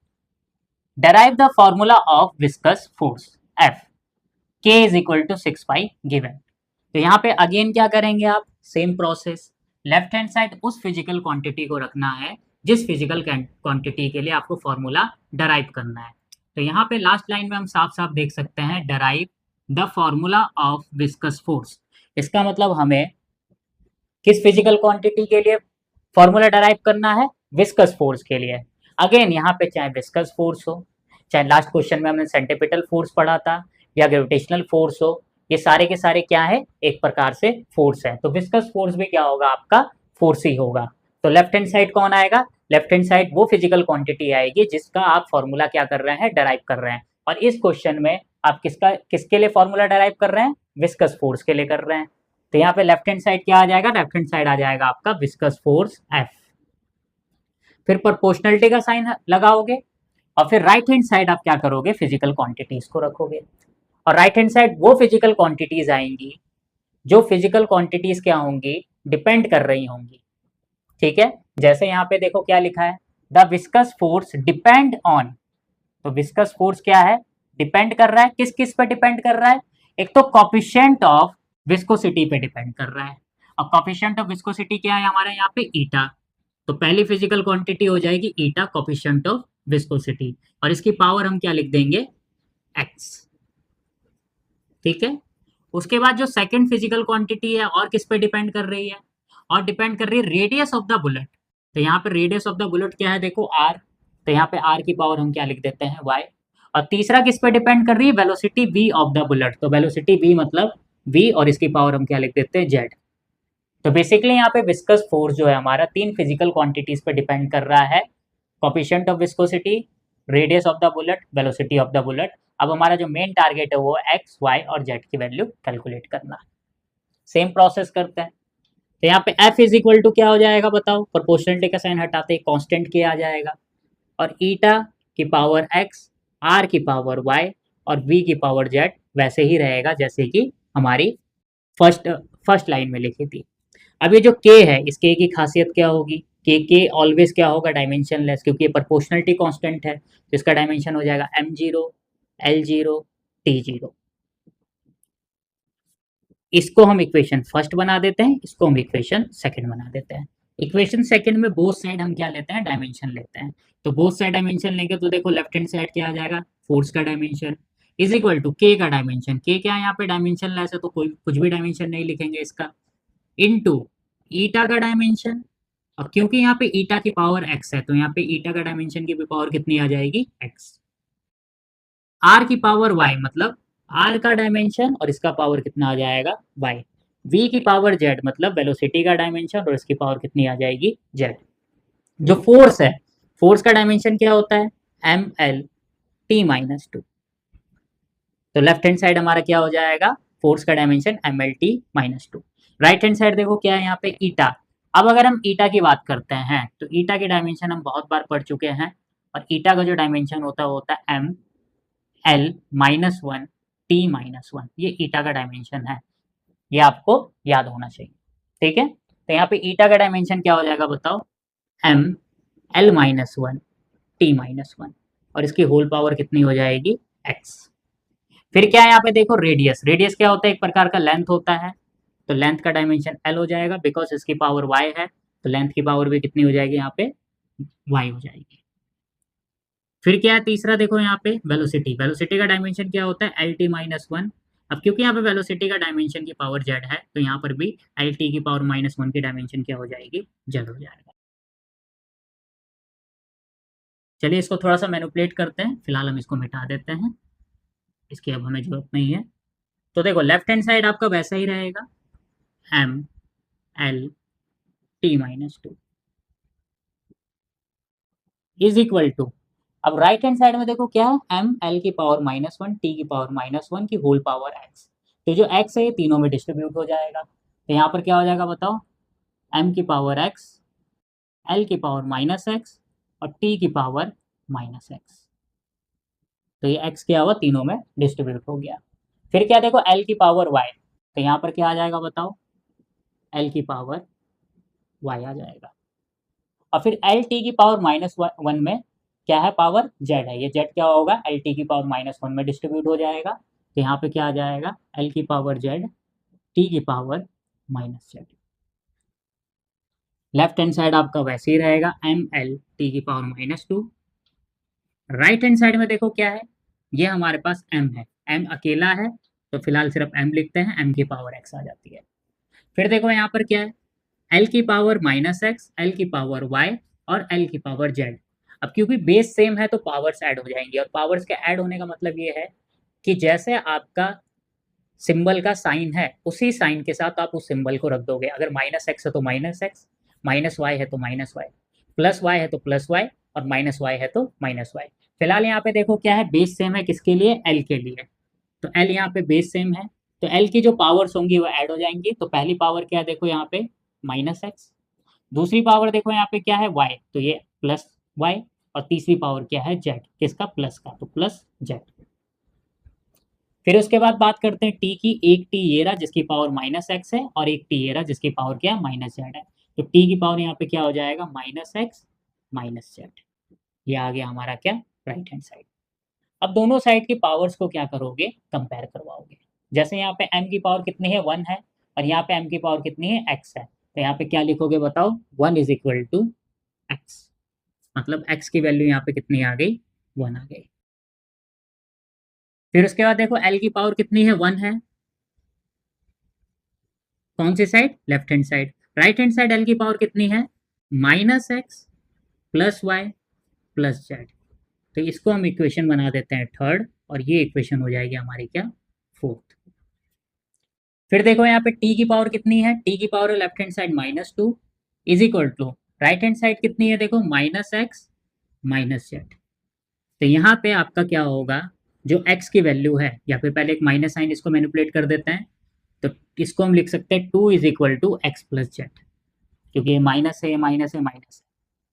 Derive the formula of viscous force F. K is equal to 6 pi given. तो यहाँ पे again क्या करेंगे आप, same process, left hand side उस physical quantity को रखना है जिस फिजिकल क्वांटिटी के लिए आपको फॉर्मूला डराइव करना है। तो यहाँ पे लास्ट लाइन में हम साफ साफ देख सकते हैं derive the formula of viscous force. इसका मतलब हमें किस फिजिकल क्वांटिटी के लिए फॉर्मूला डराइव करना है, विस्कस फोर्स के लिए। अगेन यहाँ पे चाहे विस्कस फोर्स हो, चाहे लास्ट क्वेश्चन में हमने सेंट्रीपिटल फोर्स पढ़ा था या ग्रेविटेशनल फोर्स हो, ये सारे के सारे क्या है एक प्रकार से फोर्स है। तो विस्कस फोर्स भी क्या होगा आपका फोर्स ही होगा। तो लेफ्ट हैंड साइड कौन आएगा, लेफ्ट हैंड साइड वो फिजिकल क्वांटिटी आएगी जिसका आप फॉर्मूला क्या कर रहे हैं डराइव कर रहे हैं। और इस क्वेश्चन में आप किसके लिए फॉर्मूला डराइव कर रहे हैं, विस्कस फोर्स के लिए कर रहे हैं। तो यहाँ पे लेफ्ट हैंड साइड क्या आ जाएगा, लेफ्ट हैंड साइड आ जाएगा आपका विस्कस फोर्स F। फिर प्रोपोर्शनलिटी का साइन लगाओगे और फिर राइट हैंड साइड आप क्या करोगे फिजिकल क्वांटिटीज को रखोगे, और राइट हैंड साइड वो फिजिकल क्वांटिटीज आएंगी जो फिजिकल क्वांटिटीज क्या होंगी डिपेंड कर रही होंगी। ठीक है, जैसे यहाँ पे देखो क्या लिखा है the viscous force depend on, तो विस्कस फोर्स क्या है डिपेंड कर रहा है, किस किस पे डिपेंड कर रहा है, एक तो कोफिशिएंट ऑफ विस्कोसिटी पे डिपेंड कर रहा है। अब कोफिशिएंट ऑफ विस्कोसिटी क्या है हमारे यहाँ पे ईटा, तो पहली फिजिकल क्वांटिटी हो जाएगी ईटा कोफिशिएंट ऑफ विस्कोसिटी, और इसकी पावर हम क्या लिख देंगे x। ठीक है, उसके बाद जो सेकंड फिजिकल क्वांटिटी है और किस पे डिपेंड कर रही है, और डिपेंड कर रही है रेडियस ऑफ द बुलेट। तो यहाँ पे रेडियस ऑफ द बुलेट क्या है देखो r, तो यहाँ पे r की पावर हम क्या लिख देते हैं y। और तीसरा किस पे डिपेंड कर रही है velocity v of the bullet, तो वेलोसिटी v मतलब v और इसकी पावर हम क्या लिख देते हैं z। तो बेसिकली यहाँ पे विस्कस फोर्स जो है हमारा तीन फिजिकल क्वांटिटीज पे डिपेंड कर रहा है, coefficient of viscosity, radius of the bullet, velocity of the bullet, अब हमारा जो मेन टारगेट है वो एक्स वाई और जेड की वैल्यू कैलकुलेट करना। सेम प्रोसेस करते हैं। तो यहाँ पे f इज इक्वल टू क्या हो जाएगा बताओ, प्रोपोर्शनलिटी का साइन हटाते ही कांस्टेंट के आ जाएगा, और ईटा की पावर x, r की पावर y और v की पावर z वैसे ही रहेगा जैसे कि हमारी फर्स्ट लाइन में लिखी थी। अब ये जो k है, इस k की खासियत क्या होगी, k ऑलवेज क्या होगा, डायमेंशनलेस, क्योंकि ये प्रोपोर्शनलिटी कांस्टेंट है, तो इसका डायमेंशन हो जाएगा m0, l0, t0। इसको हम इक्वेशन फर्स्ट बना देते हैं, इसको हम इक्वेशन सेकंड बना देते हैं। इक्वेशन सेकंड में बोथ साइड हम क्या लेते हैं, डायमेंशन लेते हैं। तो बोथ साइड डायमेंशन लेंगे तो देखो लेफ्ट हैंड साइड क्या आ जाएगा, फोर्स का डायमेंशन इज इक्वल टू के का डायमेंशन, के क्या है यहाँ पे डायमेंशन लेस है तो कोई कुछ भी डायमेंशन नहीं लिखेंगे इसका, इनटू ईटा का डायमेंशन। अब क्योंकि यहाँ पे ईटा की पावर एक्स है तो यहाँ पे ईटा का डायमेंशन की भी पावर कितनी आ जाएगी, एक्स। आर की पावर वाई मतलब आर का डायमेंशन और इसका पावर कितना आ जाएगा, वाई। वी की पावर जेड मतलब वेलोसिटी का डायमेंशन और इसकी पावर कितनी आ जाएगी, जेड। जो फोर्स है, फोर्स का डायमेंशन क्या होता है, M L T minus two. तो लेफ्ट हैंड साइड हमारा क्या हो जाएगा, फोर्स का dimension M L T minus two. Right hand side देखो क्या है यहाँ पे, ईटा। अब अगर हम ईटा की बात करते हैं तो ईटा की डायमेंशन हम बहुत बार पढ़ चुके हैं, और ईटा का जो डायमेंशन होता है वो होता है M L minus one T minus one. ये ईटा का डायमेंशन है, ये आपको याद होना चाहिए, ठीक है। तो यहाँ पे ईटा का डायमेंशन क्या हो जाएगा बताओ, M L minus one T minus one, और इसकी होल पावर कितनी हो जाएगी, एक्स। फिर क्या है यहाँ पे देखो, रेडियस। रेडियस क्या होता है, एक प्रकार का लेंथ होता है, तो लेंथ का डायमेंशन एल हो जाएगा, बिकॉज इसकी पावर वाई है, तो लेंथ की पावर भी कितनी हो जाएगी यहाँ पे, वाई हो जाएगी। फिर क्या है तीसरा, देखो यहाँ पे वेलोसिटी। वेलोसिटी का डायमेंशन क्या होता है, एल टी माइनस वन। अब क्योंकि यहाँ पे वेलोसिटी का डायमेंशन की पावर जेड है तो यहाँ पर भी एल टी की पावर माइनस वन की डायमेंशन क्या हो जाएगी, जेड हो जाएगा। चलिए इसको थोड़ा सा मैनिपुलेट करते हैं, फिलहाल हम इसको मिटा देते हैं, इसकी अब हमें जरूरत नहीं है। तो देखो लेफ्ट हैंड साइड आपका वैसा ही रहेगा, M L T minus two is equal to, अब राइट हैंड साइड में देखो क्या है, एम एल की पावर माइनस वन टी की पावर माइनस वन की होल पावर एक्स। तो जो एक्स है ये तीनों में डिस्ट्रीब्यूट हो जाएगा, तो यहाँ पर क्या हो जाएगा बताओ, एम की पावर एक्स, एल की पावर माइनस एक्स और टी की पावर माइनस एक्स। तो ये एक्स क्या हुआ, तीनों में डिस्ट्रीब्यूट हो गया। फिर क्या देखो, एल की पावर वाई, तो यहाँ पर क्या आ जाएगा बताओ, एल की पावर वाई आ जाएगा। और फिर एल टी की पावर माइनस वन में क्या है, पावर जेड है, ये जेड क्या होगा, एल टी की पावर माइनस वन में डिस्ट्रीब्यूट हो जाएगा, तो यहाँ पे क्या आ जाएगा, एल की पावर जेड टी की power minus Z. Left hand side आपका वैसे ही रहेगा, एम एल टी की power minus two. Right hand side में देखो क्या है, ये हमारे पास m है, m अकेला है तो फिलहाल सिर्फ m लिखते हैं, m की पावर x आ जाती है। फिर देखो यहाँ पर क्या है, l की पावर माइनस एक्स, एल की पावर y और l की पावर z। अब क्योंकि बेस सेम है तो पावर्स ऐड हो जाएंगी, और पावर्स के ऐड होने का मतलब ये है कि जैसे आपका सिंबल का साइन है उसी साइन के साथ आप उस सिंबल को रख दोगे। अगर माइनस एक्स है तो माइनस एक्स, माइनस वाई है तो माइनस वाई, प्लस वाई है तो प्लस वाई, और माइनस वाई है तो माइनस वाई। फिलहाल यहाँ पे देखो क्या है, बेस सेम है किसके लिए, एल के लिए, तो एल यहाँ पे बेस सेम है, तो एल की जो पावर्स होंगी वो ऐड हो जाएंगी। तो पहली पावर क्या है देखो यहाँ पे, माइनस एक्स। दूसरी पावर देखो यहाँ पे क्या है, वाई, तो ये प्लस वाई। और तीसरी पावर क्या है, जेड, किसका, प्लस का, तो प्लस जेड। फिर उसके बाद बात करते हैं टी की। एक टी ये रहा जिसकी पावर माइनस एक्स है, और एक टी ये रहा जिसकी पावर क्या है, माइनस जेड है। तो टी की पावर यहाँ पे क्या हो जाएगा, माइनस एक्स माइनस जेड। ये आ गया हमारा क्या, राइट हैंड साइड। अब दोनों साइड की पावर्स को क्या करोगे, कंपेयर करवाओगे। जैसे यहाँ पे m की पावर कितनी है, 1 है, और यहाँ पे m की पावर कितनी है, x है, तो यहाँ पे क्या लिखोगे बताओ, 1 इज इक्वल टू x, मतलब x की वैल्यू यहाँ पे कितनी आ गई, 1 आ गई। फिर उसके बाद देखो l की पावर कितनी है, 1 है, कौन सी side, left hand side. Right hand side l की पावर कितनी है, minus x plus Y plus Z. तो इसको हम इक्वेशन बना देते हैं थर्ड, और ये इक्वेशन हो जाएगी हमारी क्या, फोर्थ। फिर देखो यहाँ पे t की पावर कितनी है, t की पावर है left hand side minus two, is equal to right hand side कितनी है देखो, माइनस एक्स माइनस जेड। तो यहाँ पे आपका क्या होगा, जो x की वैल्यू है, या फिर पहले एक माइनस साइन इसको मैनिपुलेट कर देते हैं, तो इसको हम लिख सकते हैं 2 is equal to X plus Z, क्योंकि ये माइनस है, ये माइनस है, माइनस है,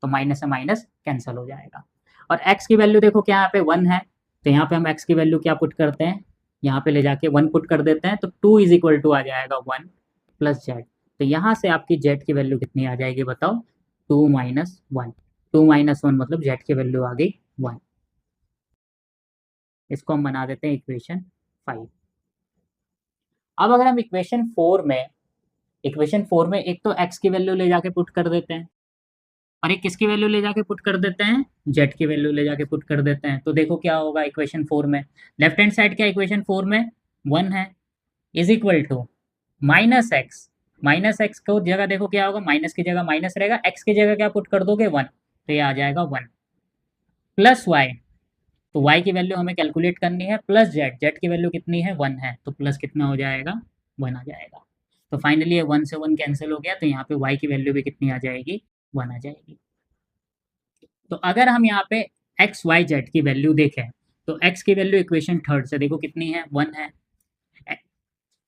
तो माइनस से माइनस कैंसिल हो जाएगा। और x की वैल्यू देखो क्या यहाँ पे 1 है, तो यहाँ पे हम x की वैल्यू क्या पुट करते हैं, यहाँ पे ले जाके 1 पुट कर देते हैं, तो 2 इज इक्वल टू आ जाएगा 1 प्लस जेड। तो यहाँ से आपकी जेड की वैल्यू कितनी आ जाएगी बताओ, 2 माइनस 1। 2 माइनस 1 मतलब जेड की वैल्यू आ गई 1। इसको हम बना देते हैं इक्वेशन 5। अब अगर हम इक्वेशन 4 में एक तो x की वैल्यू ले जाके पुट कर देते हैं, और एक किसकी वैल्यू ले जाके पुट कर देते हैं, जेड की वैल्यू ले जाके पुट कर देते हैं, तो देखो क्या होगा इक्वेशन 4 में। लेफ्ट हैंड साइड क्या इक्वेशन 4 में 1 है, is equal to minus X को जगह देखो क्या होगा, माइनस की जगह माइनस रहेगा, एक्स की जगह क्या पुट कर दोगे 1, तो ये आ जाएगा 1 प्लस वाई, तो y की वैल्यू हमें कैलकुलेट करनी है, प्लस जेड की वैल्यू कितनी है 1 है, तो प्लस कितना हो जाएगा 1 आ जाएगा। तो फाइनली ये 1 से 1 कैंसिल हो गया, तो यहाँ पे y की वैल्यू भी कितनी आ जाएगी 1 आ जाएगी। तो अगर हम यहाँ पे एक्स वाई जेड की वैल्यू देखें, तो x की वैल्यू इक्वेशन थर्ड से देखो कितनी है 1 है,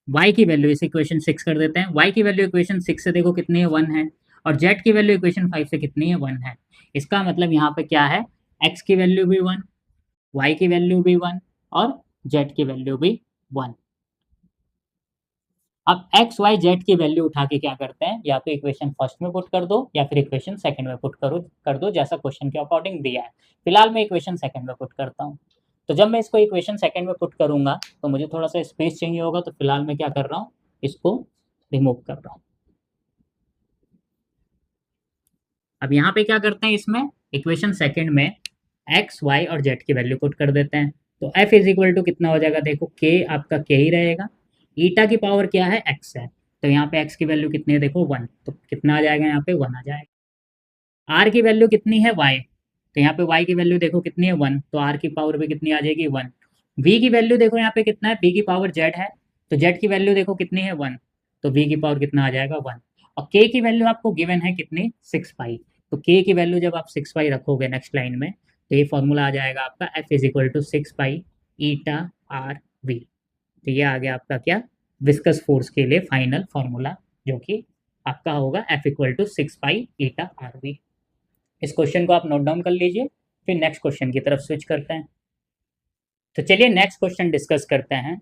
y की वैल्यू इस इक्वेशन 6 कर देते हैं, y की वैल्यू इक्वेशन 6 से देखो कितनी है 1 है, और z की वैल्यू इक्वेशन 5 से कितनी है 1 है। इसका मतलब यहाँ पे क्या है, x की वैल्यू भी 1, y की वैल्यू भी 1 और z की वैल्यू भी 1। अब x y z की वैल्यू उठा के क्या करते हैं, या तो इक्वेशन फर्स्ट में पुट कर दो या फिर इक्वेशन सेकंड में पुट कर दो, जैसा क्वेश्चन के अकॉर्डिंग दिया है। फिलहाल मैं इक्वेशन सेकंड में पुट करता हूँ। तो जब मैं इसको इक्वेशन सेकंड में पुट करूंगा तो मुझे थोड़ा सा स्पेस चाहिए होगा, तो फिलहाल मैं क्या कर रहा हूँ, इसको रिमूव कर रहा हूँ। अब यहाँ पे क्या करते हैं, इसमें इक्वेशन सेकंड में एक्स वाई और जेड की वैल्यू पुट कर देते हैं, तो एफ इज इक्वल टू कितना हो जाएगा, देखो के आपका के ही रहेगा, ईटा की पावर क्या है एक्स है, तो यहाँ पे एक्स की वैल्यू कितनी है देखो 1, तो कितना आ जाएगा यहाँ पे 1 आ जाएगा। आर की वैल्यू कितनी है वाई, तो यहाँ पे वाई की वैल्यू देखो कितनी है 1, तो आर की पावर भी कितनी आ जाएगी 1। वी की वैल्यू देखो यहाँ पे कितना है, वी की पावर जेड है, तो जेड की वैल्यू देखो कितनी है 1, तो वी की पावर कितना आ जाएगा 1। और के की वैल्यू आपको गिवन है कितनी 6 पाई, तो के की वैल्यू जब आप 6 पाई रखोगे नेक्स्ट लाइन में, तो ये फॉर्मूला आ जाएगा आपका F is equal to 6 pi eta R V. तो ये आ गया आपका क्या, विस्कस फोर्स के लिए फाइनल फॉर्मूला, जो कि आपका होगा F equal to 6 pi eta R V. इस क्वेश्चन को आप नोट डाउन कर लीजिए, फिर नेक्स्ट क्वेश्चन की तरफ स्विच करते हैं। तो चलिए नेक्स्ट क्वेश्चन डिस्कस करते हैं।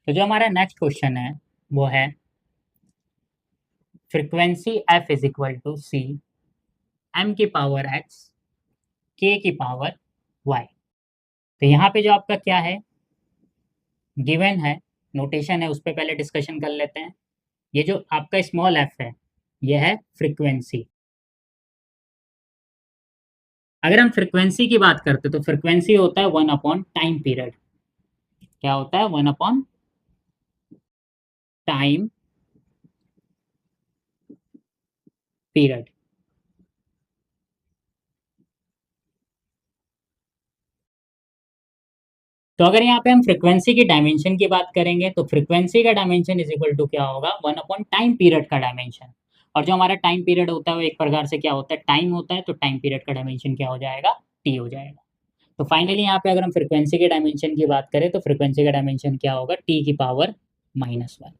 तो जो हमारा नेक्स्ट क्वेश्चन है वो है frequency F is equal to C M की पावर एक्स के की पावर वाई। तो यहाँ पे जो आपका क्या है गिवन है, नोटेशन है, उस पर पहले डिस्कशन कर लेते हैं। ये जो आपका स्मॉल एफ है ये है फ्रीक्वेंसी। अगर हम फ्रीक्वेंसी की बात करते तो फ्रीक्वेंसी होता है 1 अपॉन टाइम पीरियड। क्या होता है 1 अपॉन टाइम पीरियड। तो अगर यहाँ पे हम फ्रीक्वेंसी की डायमेंशन की बात करेंगे तो फ्रीक्वेंसी का डायमेंशन इज इक्वल टू क्या होगा 1 अपॉन टाइम पीरियड का डायमेंशन। और जो हमारा टाइम पीरियड होता है वो एक प्रकार से क्या होता है टाइम होता है, तो टाइम पीरियड का डायमेंशन क्या हो जाएगा टी हो जाएगा। तो फाइनली यहाँ पे अगर हम फ्रीक्वेंसी के डायमेंशन की बात करें तो फ्रीक्वेंसी का डायमेंशन क्या होगा टी की पावर -1।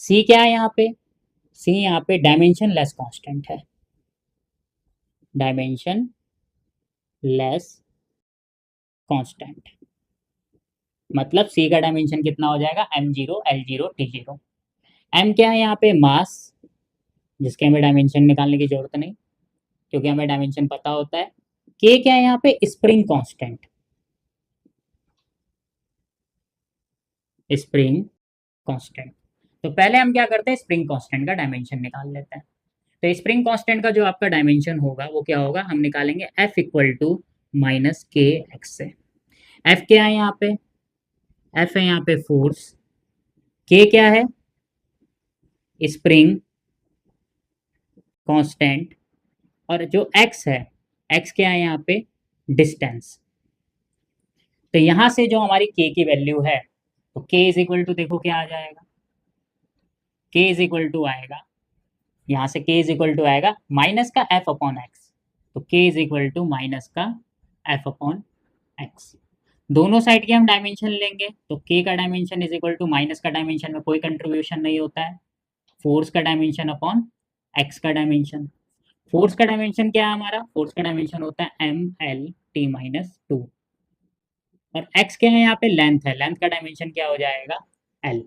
सी क्या है यहाँ पे, सी यहाँ पे डायमेंशन लेस कांस्टेंट है, डायमेंशन लेस कांस्टेंट, मतलब सी का डायमेंशन कितना हो जाएगा m0 l0 t0। m क्या है यहाँ पे मास, जिसके हमें डायमेंशन निकालने की जरूरत नहीं क्योंकि हमें डायमेंशन पता होता है। k क्या है यहाँ पे स्प्रिंग कांस्टेंट, स्प्रिंग कांस्टेंट। तो पहले हम क्या करते हैं स्प्रिंग कांस्टेंट का डायमेंशन निकाल लेते हैं। तो स्प्रिंग कांस्टेंट का जो आपका डायमेंशन होगा वो क्या होगा, हम निकालेंगे F इक्वल टू माइनस के एक्स से। F क्या है यहाँ पे, F है यहाँ पे फोर्स, K क्या है स्प्रिंग कांस्टेंट, और जो x है x क्या है यहाँ पे डिस्टेंस। तो यहाँ से जो हमारी k की वैल्यू है तो k इज इक्वल टू देखो क्या आ जाएगा, k इज इक्वल टू आएगा, यहाँ से k इज इक्वल टू आएगा माइनस का f अपॉन एक्स, तो k is equal to minus का f अपॉन एक्स। दोनों साइड के हम डायमेंशन लेंगे तो k का dimension is equal to minus का डायमेंशन में कोई कंट्रीब्यूशन नहीं होता है, फोर्स का डायमेंशन अपॉन x का डायमेंशन। फोर्स का डायमेंशन क्या है हमारा, फोर्स का डायमेंशन होता है M L T minus two, और x क्या है यहाँ पे, लेंथ है, लेंथ का डायमेंशन क्या हो जाएगा l,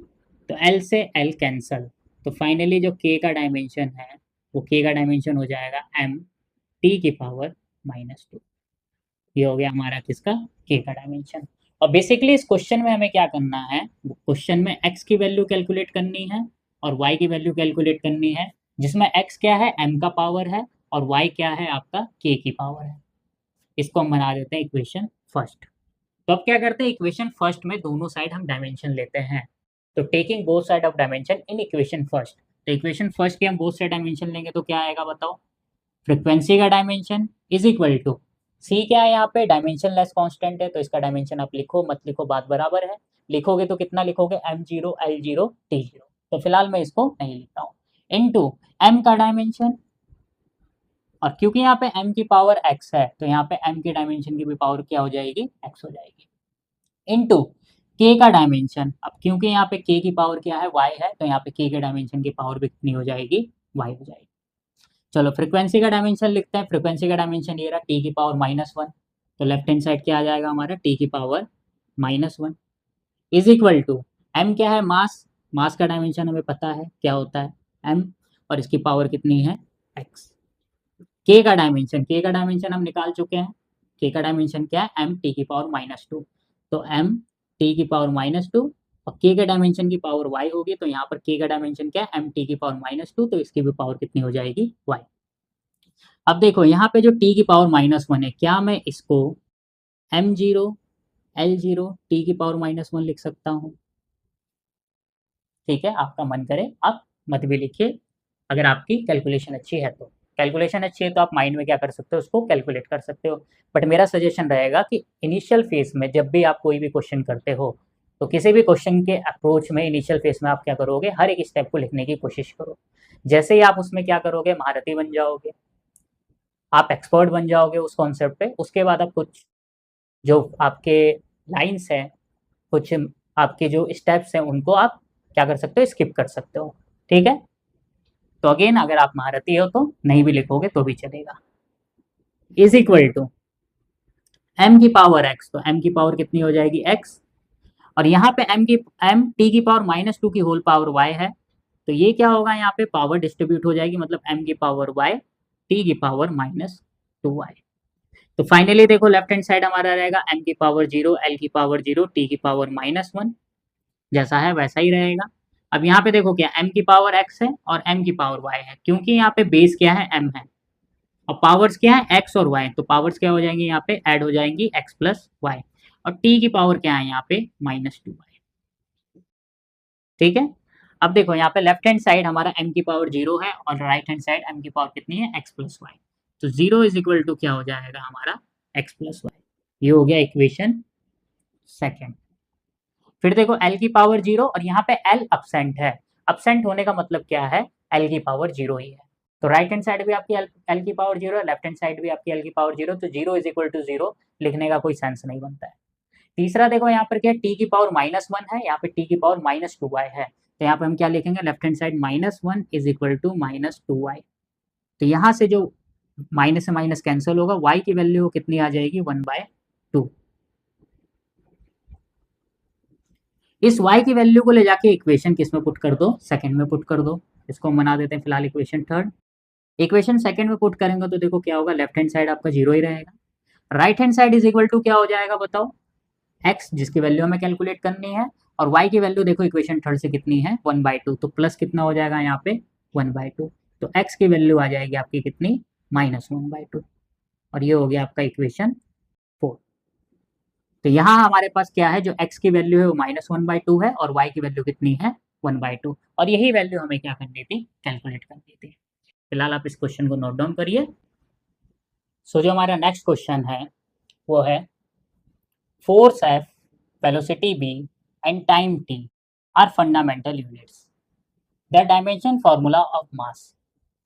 तो l से l कैंसल, तो फाइनली जो k का डायमेंशन है वो k का डायमेंशन हो जाएगा m t की पावर माइनस टू। ये हो गया हमारा किसका, k का डायमेंशन। और बेसिकली इस क्वेश्चन में हमें क्या करना है, क्वेश्चन में x की वैल्यू कैलकुलेट करनी है और y की वैल्यू कैलकुलेट करनी है, जिसमें x क्या है, m का पावर है, और y क्या है आपका k की पावर है। इसको हम बना देते हैं इक्वेशन फर्स्ट। तो अब क्या करते हैं, इक्वेशन फर्स्ट में दोनों साइड हम डायमेंशन लेते हैं, तो taking both side of dimension in equation first, तो इक्वेशन फर्स्ट के हम बोथ साइड डायमेंशन लेंगे तो क्या आएगा बताओ, फ्रीक्वेंसी का डायमेंशन इज इक्वल टू सी, क्या है यहाँ पे डायमेंशन लेस कांस्टेंट है, तो इसका डायमेंशन आप लिखो मत लिखो बात बराबर है, लिखोगे तो कितना लिखोगे m0 l0 t0, तो फिलहाल मैं इसको नहीं लिखता हूँ, इनटू m का डायमेंशन, और क्योंकि यहाँ पे m की पावर x है तो यहाँ पे m के डायमेंशन की भी पावर क्या हो जाएगी, x हो जाएगी, इनटू k का डायमेंशन, अब क्योंकि यहाँ पे k की पावर क्या है, y है, तो यहाँ पे k के डायमेंशन की पावर भी कितनी हो जाएगी, y हो जाएगी। चलो फ्रीक्वेंसी का डायमेंशन लिखते हैं, फ्रीक्वेंसी का डायमेंशन ये रहा t की पावर -1, तो लेफ्ट हैंड साइड क्या आ जाएगा हमारा, t की power -1 is equal to m क्या है, मास, मास का डायमेंशन हमें पता है क्या होता है m, और इसकी पावर कितनी है x। k का डायमेंशन, k का डायमेंशन हम निकाल चुके हैं, k का डायमेंशन क्या है, m t की पावर -2, तो m t की पावर -2, और k के डायमेंशन की पावर y होगी, तो यहाँ पर k का डायमेंशन क्या है, m t की पावर -2, तो इसकी भी पावर कितनी हो जाएगी, y। अब देखो यहाँ पे जो t की पावर -1 है, क्या मैं इसको m0 l0 t की पावर -1 लिख सकता हूँ, ठीक है, आपका मन करे आप मत भी लिखिए, अगर आपकी कैलकुलेशन अच्छी है तो, कैलकुलेशन अच्छी है तो आप माइंड में क्या कर सकते हो, उसको कैलकुलेट कर सकते हो। बट मेरा सजेशन रहेगा कि इनिशियल फेज में जब भी आप कोई भी क्वेश्चन करते हो, तो किसी भी क्वेश्चन के अप्रोच में इनिशियल फेज में आप क्या करोगे, हर एक स्टेप को लिखने की कोशिश करो, जैसे ही आप उसमें क्या करोगे, महारथी बन जाओगे, आप एक्सपर्ट बन जाओगे उस कॉन्सेप्ट पे, उसके बाद आप कुछ जो आपके लाइन्स हैं, कुछ आपके जो स्टेप्स हैं, उनको आप क्या कर सकते हो, स्किप कर सकते हो, ठीक है। तो अगेन अगर आप महारथी हो तो नहीं भी लिखोगे तो भी चलेगा, इज इक्वल टू m की पावर x, तो m की पावर कितनी हो जाएगी x, और यहाँ पे m t की पावर -2 की होल पावर y है, तो ये क्या होगा, यहाँ पे पावर डिस्ट्रीब्यूट हो जाएगी, मतलब m की पावर y t की पावर -2y। तो फाइनली देखो लेफ्ट हैंड साइड हमारा रहेगा m की पावर 0 l की पावर 0 t की पावर -1, जैसा है वैसा ही रहेगा। अब यहाँ पे देखो क्या m की पावर x है और m की पावर y है, क्योंकि यहाँ पे बेस क्या है, m है, और पावर्स क्या है, x और y, तो पावर्स क्या हो जाएंगी यहाँ पे, ऐड हो जाएंगी x प्लस वाई, और t की पावर क्या है यहाँ पे -2y, ठीक है। अब देखो यहाँ पे लेफ्ट हैंड साइड हमारा m की पावर 0 है और राइट हैंड साइड m की पावर कितनी है, x प्लस वाई, तो 0 इज इक्वल टू क्या हो जाएगा हमारा x प्लस वाई, ये हो गया इक्वेशन सेकेंड। फिर देखो l की पावर 0 और यहाँ पे l अब्सेंट है, अब्सेंट होने का मतलब क्या है, l की पावर 0 ही है, तो राइट हैंड साइड भी आपकी l की पावर 0 है, लेफ्ट हैंड साइड भी आपकी l की पावर 0, तो 0 इज इक्वल टू 0 लिखने का कोई सेंस नहीं बनता है। तीसरा देखो यहाँ पर क्या है, t की पावर -1 है, यहाँ पे t की पावर -2y है, तो यहाँ पे हम क्या लिखेंगे, left hand side -1 is equal to -2y, तो यहाँ से जो माइनस से माइनस कैंसिल होगा, y की वैल्यू कितनी आ जाएगी, 1/2। इस y की वैल्यू को ले जाके इक्वेशन किस में पुट कर दो, सेकंड में पुट कर दो, इसको हम बना देते हैं फिलहाल इक्वेशन थर्ड। इक्वेशन सेकंड में पुट करेंगे तो देखो क्या होगा, लेफ्ट हैंड साइड आपका 0 ही रहेगा, right hand side is equal to क्या हो जाएगा बताओ, x जिसकी वैल्यू हमें कैलकुलेट करनी है, और y की वैल्यू देखो इक्वेशन थर्ड से कितनी है, 1/2, तो प्लस कितना हो जाएगा यहाँ पे 1/2, तो x की वैल्यू आ जाएगी आपकी कितनी, -1/2, और ये हो गया आपका इक्वेशन 4। तो यहाँ हमारे पास क्या है, जो x की वैल्यू है वो -1/2 है और y की वैल्यू कितनी है, 1/2, और यही वैल्यू हमें क्या करनी थी, कैलकुलेट करनी थी। फिलहाल आप इस क्वेश्चन को नोट डाउन करिए। सो जो हमारा नेक्स्ट क्वेश्चन है वो है force F, velocity v and time t are fundamental units, the dimension formula of mass।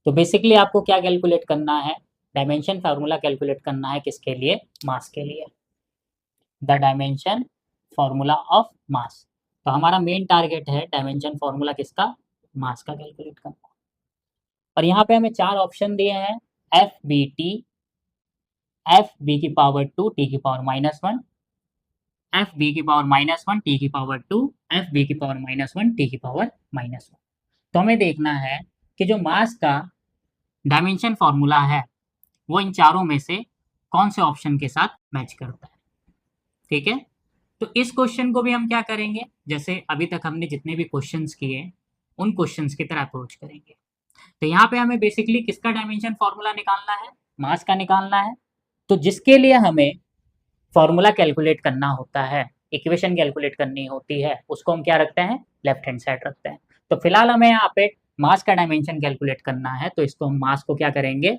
तो बेसिकली आपको क्या कैलकुलेट करना है, डायमेंशन फार्मूला कैलकुलेट करना है किसके लिए, मास के लिए। The dimension formula of mass. तो हमारा मेन टारगेट है डायमेंशन फॉर्मूला किसका, मास का कैलकुलेट करना। और यहाँ पे हमें 4 ऑप्शन दिए हैं, F B T, F B की पावर 2 टी की पावर -1, एफ बी की पावर -1 टी की पावर 2, एफ बी की पावर -1 टी की पावर -1। तो हमें देखना है कि जो मास का डायमेंशन फॉर्मूला है वो इन चारों में से कौन से ऑप्शन के साथ मैच करता है। ठीक है, तो इस क्वेश्चन को भी हम क्या करेंगे, जैसे अभी तक हमने जितने भी क्वेश्चंस किए उन क्वेश्चंस की तरह अप्रोच करेंगे। तो यहाँ पे हमें बेसिकली किसका डायमेंशन फॉर्मूला निकालना है, मास का निकालना है। तो जिसके लिए हमें फॉर्मूला कैलकुलेट करना होता है, इक्वेशन कैलकुलेट करनी होती है, उसको हम क्या रखते हैं, लेफ्ट हैंड साइड रखते हैं। तो फिलहाल हमें यहाँ पे मास का डायमेंशन कैलकुलेट करना है, तो इसको हम मास को क्या करेंगे,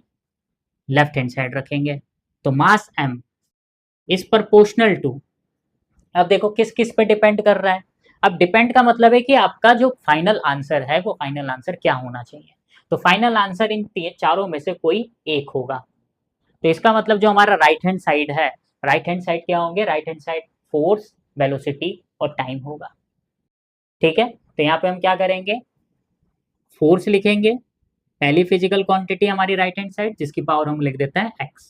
लेफ्ट हैंड साइड रखेंगे। तो मास m इज प्रोपोर्शनल टू, अब देखो किस किस पे डिपेंड कर रहा है। अब डिपेंड का मतलब है कि आपका जो फाइनल आंसर है वो फाइनल आंसर क्या होना चाहिए। तो फाइनल आंसर इन चारों में से कोई एक होगा। तो इसका मतलब जो हमारा राइट हैंड साइड है, राइट हैंड साइड क्या होंगे, right hand side force, velocity और टाइम होगा। ठीक है, तो यहाँ पे हम क्या करेंगे, फोर्स लिखेंगे, पहली फिजिकल क्वांटिटी हमारी राइट हैंड साइड जिसकी पावर हम लिख देते हैं x।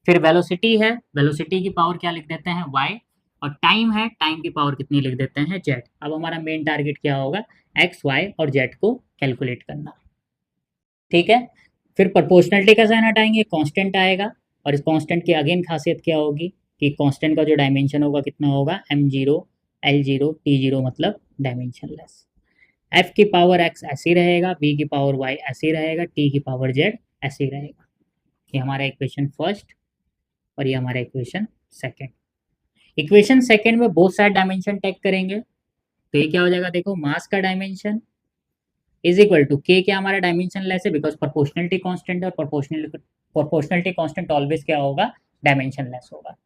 फिर वेलोसिटी है, वेलोसिटी की पावर क्या लिख देते हैं y। और टाइम है, टाइम की पावर कितनी लिख देते हैं z। अब हमारा मेन टारगेट क्या होगा, x, y और z को कैलकुलेट करना। ठीक है, फिर प्रोपोर्शनलिटी का साइन हटाएंगे, कांस्टेंट आएगा। और इस कांस्टेंट की अगेन खासियत क्या होगी कि कांस्टेंट का जो डायमेंशन होगा कितना होगा, m0 l0 t0 मतलब डायमेंशनलेस। f की पावर x ऐसे ही रहेगा, v की पावर y ऐसे ही रहेगा, t की पावर z ऐसे ही रहेगा। ये हमारा इक्वेशन फर्स्ट और ये हमारा इक्वेशन सेकंड। इक्वेशन सेकंड में बोथ साइड डायमेंशन टेक करेंगे, तो ये क्या हो जाएगा, देखो मास का dimension is equal to k, क्या हमारा डायमेंशन लेस है बिकॉज प्रोपोर्शनलिटी कांस्टेंट है, और प्रोपोर्शनलिटी कांस्टेंट ऑलवेज क्या होगा, डायमेंशन लेस होगा।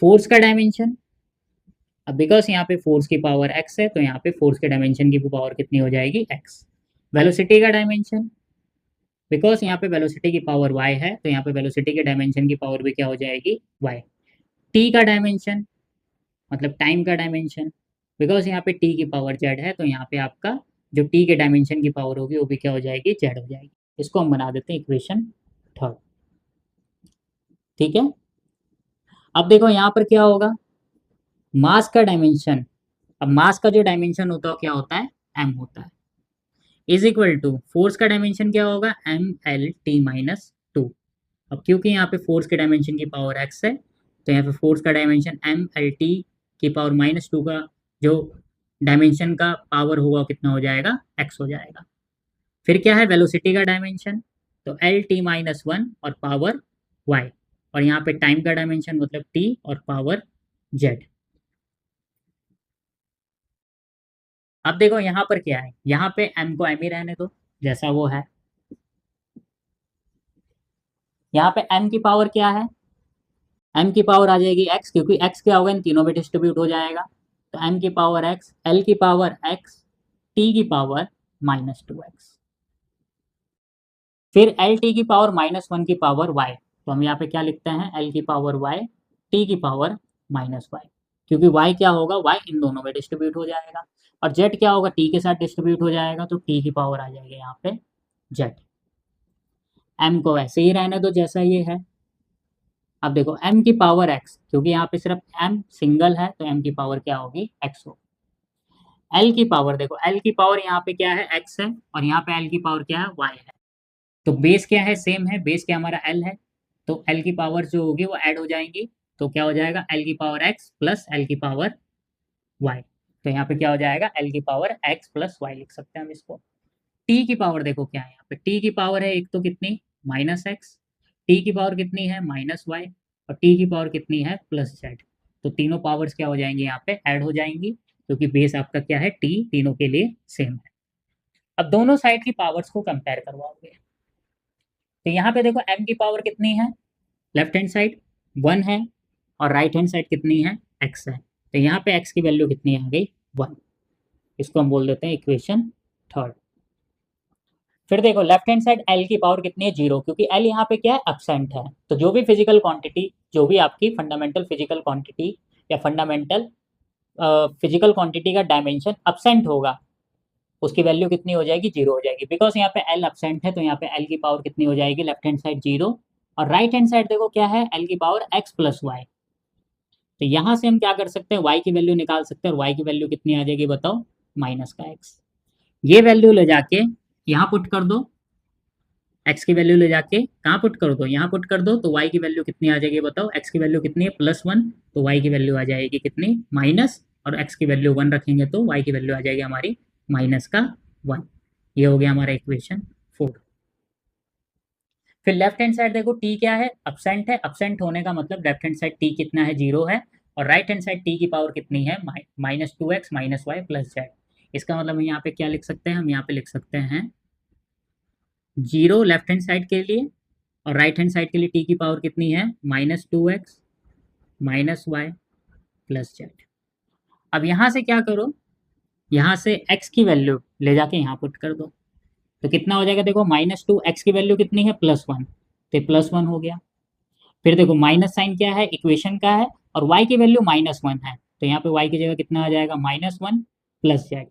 फोर्स का डायमेंशन, अब बिकॉज यहाँ पे फोर्स की पावर x है तो यहाँ पे फोर्स के डायमेंशन की पावर कितनी हो जाएगी, x। वेलोसिटी का डायमेंशन, बिकॉज यहाँ पे वेलोसिटी की पावर y है तो यहाँ पे वेलोसिटी के डायमेंशन की पावर भी क्या हो जाएगी, y। t का डायमेंशन मतलब टाइम का डायमेंशन, बिकॉज यहाँ पे t की पावर z है तो यहाँ पे आपका जो t के डायमेंशन की पावर होगी वो भी क्या हो जाएगी, z हो जाएगी। इसको हम बना देते हैं इक्वेशन थर्ड। ठीक है, अब देखो यहाँ पर क्या होगा, मास का डायमेंशन, अब मास का जो डायमेंशन होता है क्या होता है, m होता है, इज इक्वल टू फोर्स का डायमेंशन क्या होगा, m(l(t)-2। अब क्योंकि यहाँ पे फोर्स के डायमेंशन की पावर x है तो यहाँ पे फोर्स का डायमेंशन m(l(t) की पावर -2 का जो डायमेंशन का पावर होगा कितना हो जाएगा, x हो जाएगा। फिर क्या है, वेलोसिटी का डायमेंशन, तो l(t)-1 और पावर y, और यहाँ पे टाइम का डायमेंशन मतलब t और पावर z। अब देखो यहाँ पर क्या है, यहाँ पे m को m ही रहने दो जैसा वो है। यहाँ पे m की पावर क्या है, m की पावर आ जाएगी x, क्योंकि x क्या होगा, इन तीनों में डिस्ट्रीब्यूट हो जाएगा। तो m की पावर x, l की पावर x, t की पावर -2x। फिर एल टी की पावर -1 की पावर y, तो हम यहाँ पे क्या लिखते हैं, l की पावर y, t की पावर -y, क्योंकि y क्या होगा, y इन दोनों में डिस्ट्रीब्यूट हो जाएगा। और z क्या होगा, t के साथ डिस्ट्रीब्यूट हो जाएगा, तो t की पावर आ जाएगी यहाँ पे z। m को ऐसे ही रहने दो जैसा ये है। अब देखो m की पावर x, क्योंकि यहाँ पे सिर्फ m सिंगल है तो m की पावर क्या होगी, x होगी। l की पावर, देखो l की पावर यहाँ पे क्या है, x है, और यहाँ पे l की पावर क्या है, y है। तो बेस क्या है, सेम है, बेस क्या हमारा l है, तो l की पावर जो होगी वो ऐड हो जाएंगी, तो क्या हो जाएगा, l की पावर x प्लस l की पावर y। तो यहाँ पे क्या हो जाएगा, l की पावर x प्लस y लिख सकते हैं हम इसको। t की पावर देखो क्या है, यहाँ पे t की पावर है एक तो कितनी, -x, t की पावर कितनी है, -y, और t की पावर कितनी है, +z। तो तीनों पावर्स क्या हो जाएंगी, यहाँ पे ऐड हो जाएंगी, क्योंकि बेस आपका क्या है, t तीनों के लिए सेम है। अब दोनों साइड की पावर्स को कंपेयर करवाओगे, तो यहाँ पे देखो m की पावर कितनी है, लेफ्ट हैंड साइड 1 है, और राइट हैंड साइड कितनी है, x है। तो यहाँ पे x की वैल्यू कितनी आ गई, 1। इसको हम बोल देते हैं इक्वेशन थर्ड। फिर देखो लेफ्ट हैंड साइड l की पावर कितनी है, 0, क्योंकि l यहाँ पे क्या है, एब्सेंट है। तो जो भी फिजिकल क्वांटिटी, जो भी आपकी फंडामेंटल फिजिकल क्वांटिटी या फंडामेंटल फिजिकल क्वांटिटी का डायमेंशन अब्सेंट होगा, उसकी वैल्यू कितनी हो जाएगी, 0 हो जाएगी। बिकॉज यहाँ पे एल अब्सेंट है तो यहाँ पे एल की पावर कितनी हो जाएगी, लेफ्ट हैंड साइड 0 और राइट हैंड साइड देखो क्या है, एल की पावर एक्स प्लस वाई। तो यहाँ से हम क्या कर सकते हैं, वाई की वैल्यू निकाल सकते हैं और वाई की वैल्यू कितनी आ जाएगी बताओ, माइनस का एक्स। ये वैल्यू ले जाके यहाँ पुट कर दो, एक्स की वैल्यू ले जाके कहाँ पुट कर दो, यहाँ पुट कर दो, तो वाई की वैल्यू कितनी आ जाएगी बताओ, एक्स की वैल्यू कितनी है +1, तो वाई की वैल्यू आ जाएगी कितनी, माइनस, और एक्स की वैल्यू 1 रखेंगे तो वाई की वैल्यू आ जाएगी हमारी -1। ये हो गया हमारा इक्वेशन 4। फिर लेफ्ट हैंड साइड देखो टी क्या है, अब्सेंट है, अब्सेंट होने का मतलब लेफ्ट हैंड साइड टी कितना है, 0 है, और राइट हैंड साइड टी की पावर कितनी है, -2x - y + z। इसका मतलब हम यहाँ पे क्या लिख सकते हैं, हम यहाँ पे लिख सकते हैं 0 लेफ्ट हैंड साइड के लिए और राइट हैंड साइड के लिए टी की पावर कितनी है, -2x - y + z। अब यहाँ से क्या करो, यहाँ से x की वैल्यू ले जाके यहाँ पुट कर दो, तो कितना हो जाएगा देखो, -2x की वैल्यू कितनी है, +1, तो +1 हो गया। फिर देखो माइनस साइन क्या है, इक्वेशन का है, और y की वैल्यू -1 है, तो यहाँ पे y की जगह कितना आ जाएगा, -1 + z।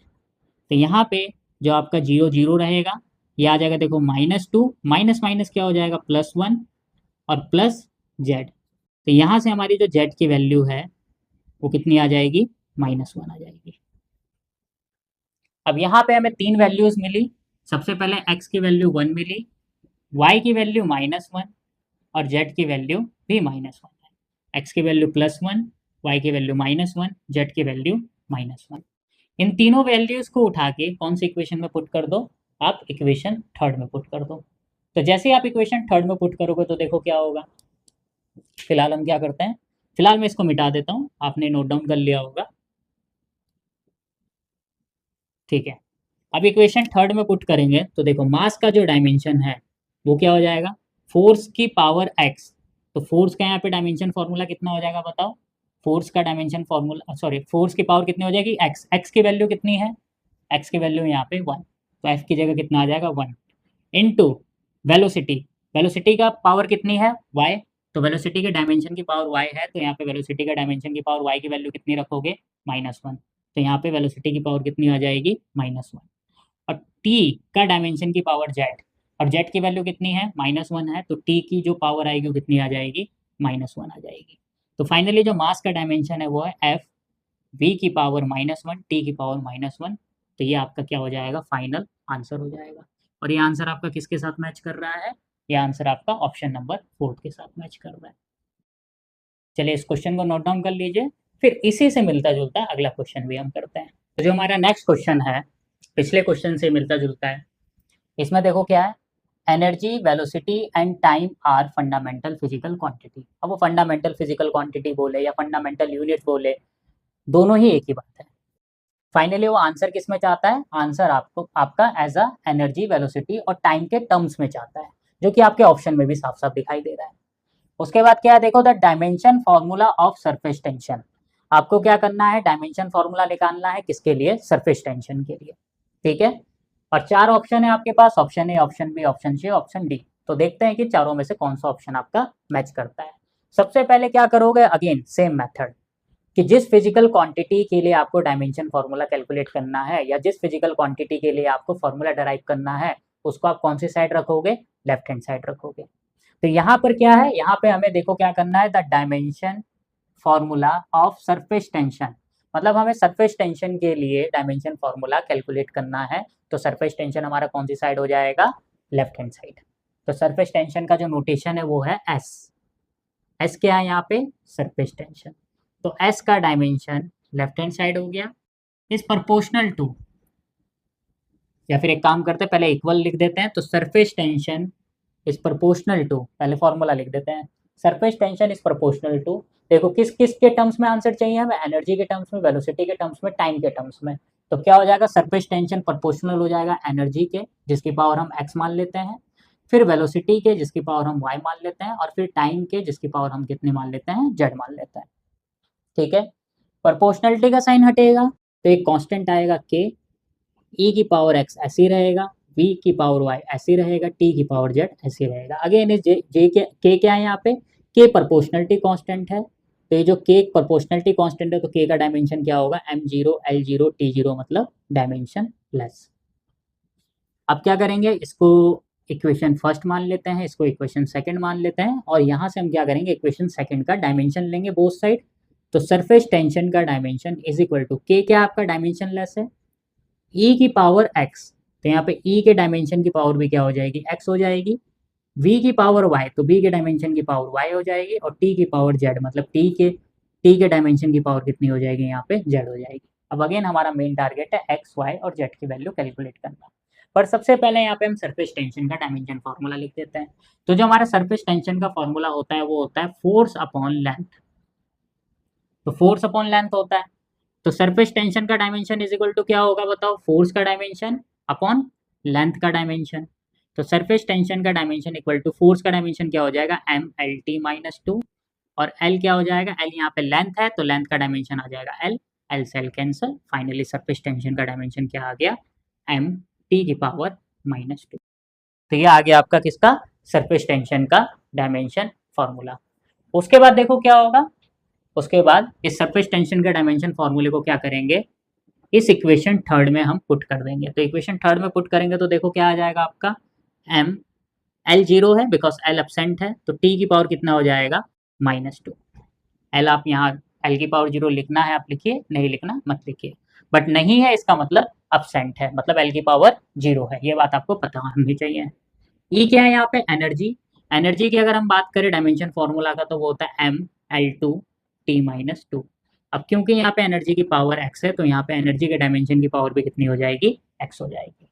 तो यहाँ पे जो आपका 0 0 रहेगा, ये आ जाएगा देखो -2, माइनस माइनस क्या हो जाएगा, +1 और प्लस z। तो यहाँ से हमारी जो z की वैल्यू है वो कितनी आ जाएगी, -1 आ जाएगी। अब यहाँ पे हमें 3 वैल्यूज मिली, सबसे पहले x की वैल्यू 1 मिली, y की वैल्यू -1 और z की वैल्यू भी -1 है। x की वैल्यू +1, y की वैल्यू -1, z की वैल्यू -1। इन तीनों वैल्यूज को उठा के कौन सी इक्वेशन में पुट कर दो, आप इक्वेशन थर्ड में पुट कर दो। तो जैसे ही आप इक्वेशन थर्ड में पुट करोगे तो देखो क्या होगा। फिलहाल हम क्या करते हैं, फिलहाल मैं इसको मिटा देता हूँ, आपने नोट डाउन कर लिया होगा, ठीक है। अब इक्वेशन थर्ड में पुट करेंगे तो देखो मास का जो डायमेंशन है वो क्या हो जाएगा, फोर्स की पावर x। तो फोर्स का यहाँ पे डायमेंशन फॉर्मूला कितना हो जाएगा बताओ, फोर्स का डायमेंशन फॉर्मूला, सॉरी फोर्स की पावर कितनी हो जाएगी, x की वैल्यू कितनी है, x की वैल्यू यहाँ पे 1, तो f की जगह कितना आ जाएगा 1 इनटू वेलोसिटी, वेलोसिटी का पावर कितनी है y, तो वेलोसिटी के डायमेंशन की पावर y है, तो यहाँ पे वेलोसिटी का डायमेंशन की पावर y की वैल्यू कितनी रखोगे, -1, तो यहाँ पे वेलोसिटी की पावर कितनी आ जाएगी, -1। और t का डायमेंशन की पावर z, और z की वैल्यू कितनी है, -1 है, तो t की जो पावर आएगी वो कितनी आ जाएगी, -1 आ जाएगी। तो फाइनली जो मास का डायमेंशन है वो है f v की पावर -1 t की पावर -1। तो ये आपका क्या हो जाएगा, फाइनल आंसर हो जाएगा। और ये आंसर आपका किसके साथ मैच कर रहा है, ये आंसर आपका ऑप्शन नंबर 4 के साथ मैच कर रहा है। चलिए इस क्वेश्चन को नोट डाउन कर लीजिए, फिर इसी से मिलता जुलता अगला क्वेश्चन भी हम करते हैं। तो जो हमारा नेक्स्ट क्वेश्चन है पिछले क्वेश्चन से मिलता जुलता है। इसमें देखो क्या है, energy, velocity and time are fundamental physical quantity. अब वो फंडामेंटल फिजिकल क्वांटिटी बोले या फंडामेंटल यूनिट बोले, दोनों ही एक ही बात है। फाइनली वो आंसर किस में चाहता है, आंसर आपको आपका एज अ एनर्जी, वेलोसिटी और टाइम के टर्म्स में चाहता है, जो कि आपके ऑप्शन में भी साफ साफ दिखाई दे रहा है। उसके बाद क्या है देखो, the dimension formula of surface tension. आपको क्या करना है, डायमेंशन फॉर्मूला निकालना है, किसके लिए, सरफेस टेंशन के लिए, ठीक है। और 4 ऑप्शन है आपके पास, option A, option B, option C, option D. तो देखते हैं कि चारों में से कौन सा ऑप्शन आपका मैच करता है। सबसे पहले क्या करोगे, अगेन सेम मेथड, कि जिस फिजिकल क्वांटिटी के लिए आपको डायमेंशन फॉर्मूला कैलकुलेट करना है या जिस फिजिकल क्वांटिटी के लिए आपको फॉर्मूला डराइव करना है, उसको आप कौन सी साइड रखोगे, लेफ्ट हैंड साइड रखोगे। तो यहाँ पर क्या है, यहाँ पे हमें देखो क्या करना है, the dimension formula of surface tension, मतलब हमें सरफेस टेंशन के लिए डायमेंशन फॉर्मूला कैलकुलेट करना है। तो सरफेस टेंशन हमारा कौन सी साइड हो जाएगा, लेफ्ट हैंड साइड। तो सरफेस टेंशन का जो नोटेशन है वो है एस। एस क्या है यहाँ पे, सरफेस टेंशन। तो एस का डायमेंशन लेफ्ट हैंड साइड हो गया, इज प्रोपोर्शनल टू, या फिर एक काम करते हैं पहले इक्वल लिख देते हैं। तो surface tension is proportional to, पहले फॉर्मूला लिख देते हैं, surface tension is proportional to. देखो किस किस के टर्म्स में आंसर चाहिए हमें, एनर्जी के टर्म्स में, वेलोसिटी के टर्म्स में, टाइम के टर्म्स में। तो क्या हो जाएगा, सरफेस टेंशन प्रोपोर्शनल हो जाएगा एनर्जी के, जिसकी पावर हम x मान लेते हैं, फिर वेलोसिटी के जिसकी पावर हम y मान लेते हैं, और फिर टाइम के जिसकी पावर हम कितने मान लेते हैं, z मान लेते हैं, ठीक है। प्रोपोर्शनलिटी का साइन हटेगा तो एक कांस्टेंट आएगा k, e की पावर x ऐसी रहेगा, v की पावर y ऐसी रहेगा, t की पावर z ऐसी रहेगा। अगेन इस j के k क्या है यहाँ पे, k प्रोपोर्शनलिटी कांस्टेंट है, तो ये जो k प्रोपोर्शनलिटी कांस्टेंट है तो k का डायमेंशन क्या होगा, m0 l0 t0 मतलब डायमेंशन लेस। अब क्या करेंगे, इसको इक्वेशन फर्स्ट मान लेते हैं, इसको इक्वेशन सेकंड मान लेते हैं, और यहाँ से हम क्या करेंगे, इक्वेशन सेकंड का डायमेंशन लेंगे बोथ साइड। तो सरफेस टेंशन का dimension is equal to k, क्या आपका डायमेंशन लेस है, e की पावर x, तो यहाँ पे e के डायमेंशन की पावर भी क्या हो जाएगी, x हो जाएगी, v की पावर y, तो b के डायमेंशन की पावर y हो जाएगी, और t की पावर z, मतलब t के डायमेंशन की पावर कितनी हो जाएगी, यहाँ पे z हो जाएगी। अब अगेन हमारा मेन टारगेट है x, y और z की वैल्यू कैलकुलेट करना। पर सबसे पहले यहाँ पे हम सरफेस टेंशन का डायमेंशन फार्मूला लिख देते हैं। तो जो हमारा सरफेस टेंशन का फार्मूला होता है वो होता है फोर्स अपॉन लेंथ। तो फोर्स अपॉन लेंथ होता है, तो सरफेस टेंशन का डायमेंशन इज इक्वल टू क्या होगा बताओ, फोर्स का डायमेंशन अपॉन लेंथ का डायमेंशन। तो सरफेस टेंशन का डायमेंशन इक्वल टू फोर्स का डायमेंशन क्या हो जाएगा, एम एल टी माइनस 2, और एल क्या हो जाएगा, एल यहाँ पे लेंथ है तो लेंथ का डायमेंशन आ जाएगा एल, एल से L cancel, finally surface tension का डायमेंशन क्या आ गया, एम टी की पावर माइनस 2। तो ये आ गया आपका किसका, सरफेस टेंशन का डायमेंशन फार्मूला। उसके बाद देखो क्या होगा, उसके बाद इस सरफेस टेंशन के डायमेंशन फार्मूले को क्या करेंगे, इस इक्वेशन थर्ड में हम पुट कर देंगे। तो इक्वेशन थर्ड में पुट करेंगे तो देखो क्या आ जाएगा आपका, एम एल जीरो है बिकॉज एल एब्सेंट है, तो टी की पावर कितना हो जाएगा, -2। एल आप यहाँ एल की पावर 0 लिखना है आप लिखिए, नहीं लिखना मत लिखिए, बट नहीं है इसका मतलब एब्सेंट है, मतलब एल की पावर 0 है, ये बात आपको पता होनी चाहिए। ई क्या है यहाँ पे, एनर्जी। एनर्जी की अगर हम बात करें डायमेंशन फॉर्मूला का तो वो होता है M L two T minus 2। अब क्योंकि यहाँ पे एनर्जी की पावर x है तो यहाँ पे एनर्जी के डायमेंशन की पावर भी कितनी हो जाएगी, x हो जाएगी।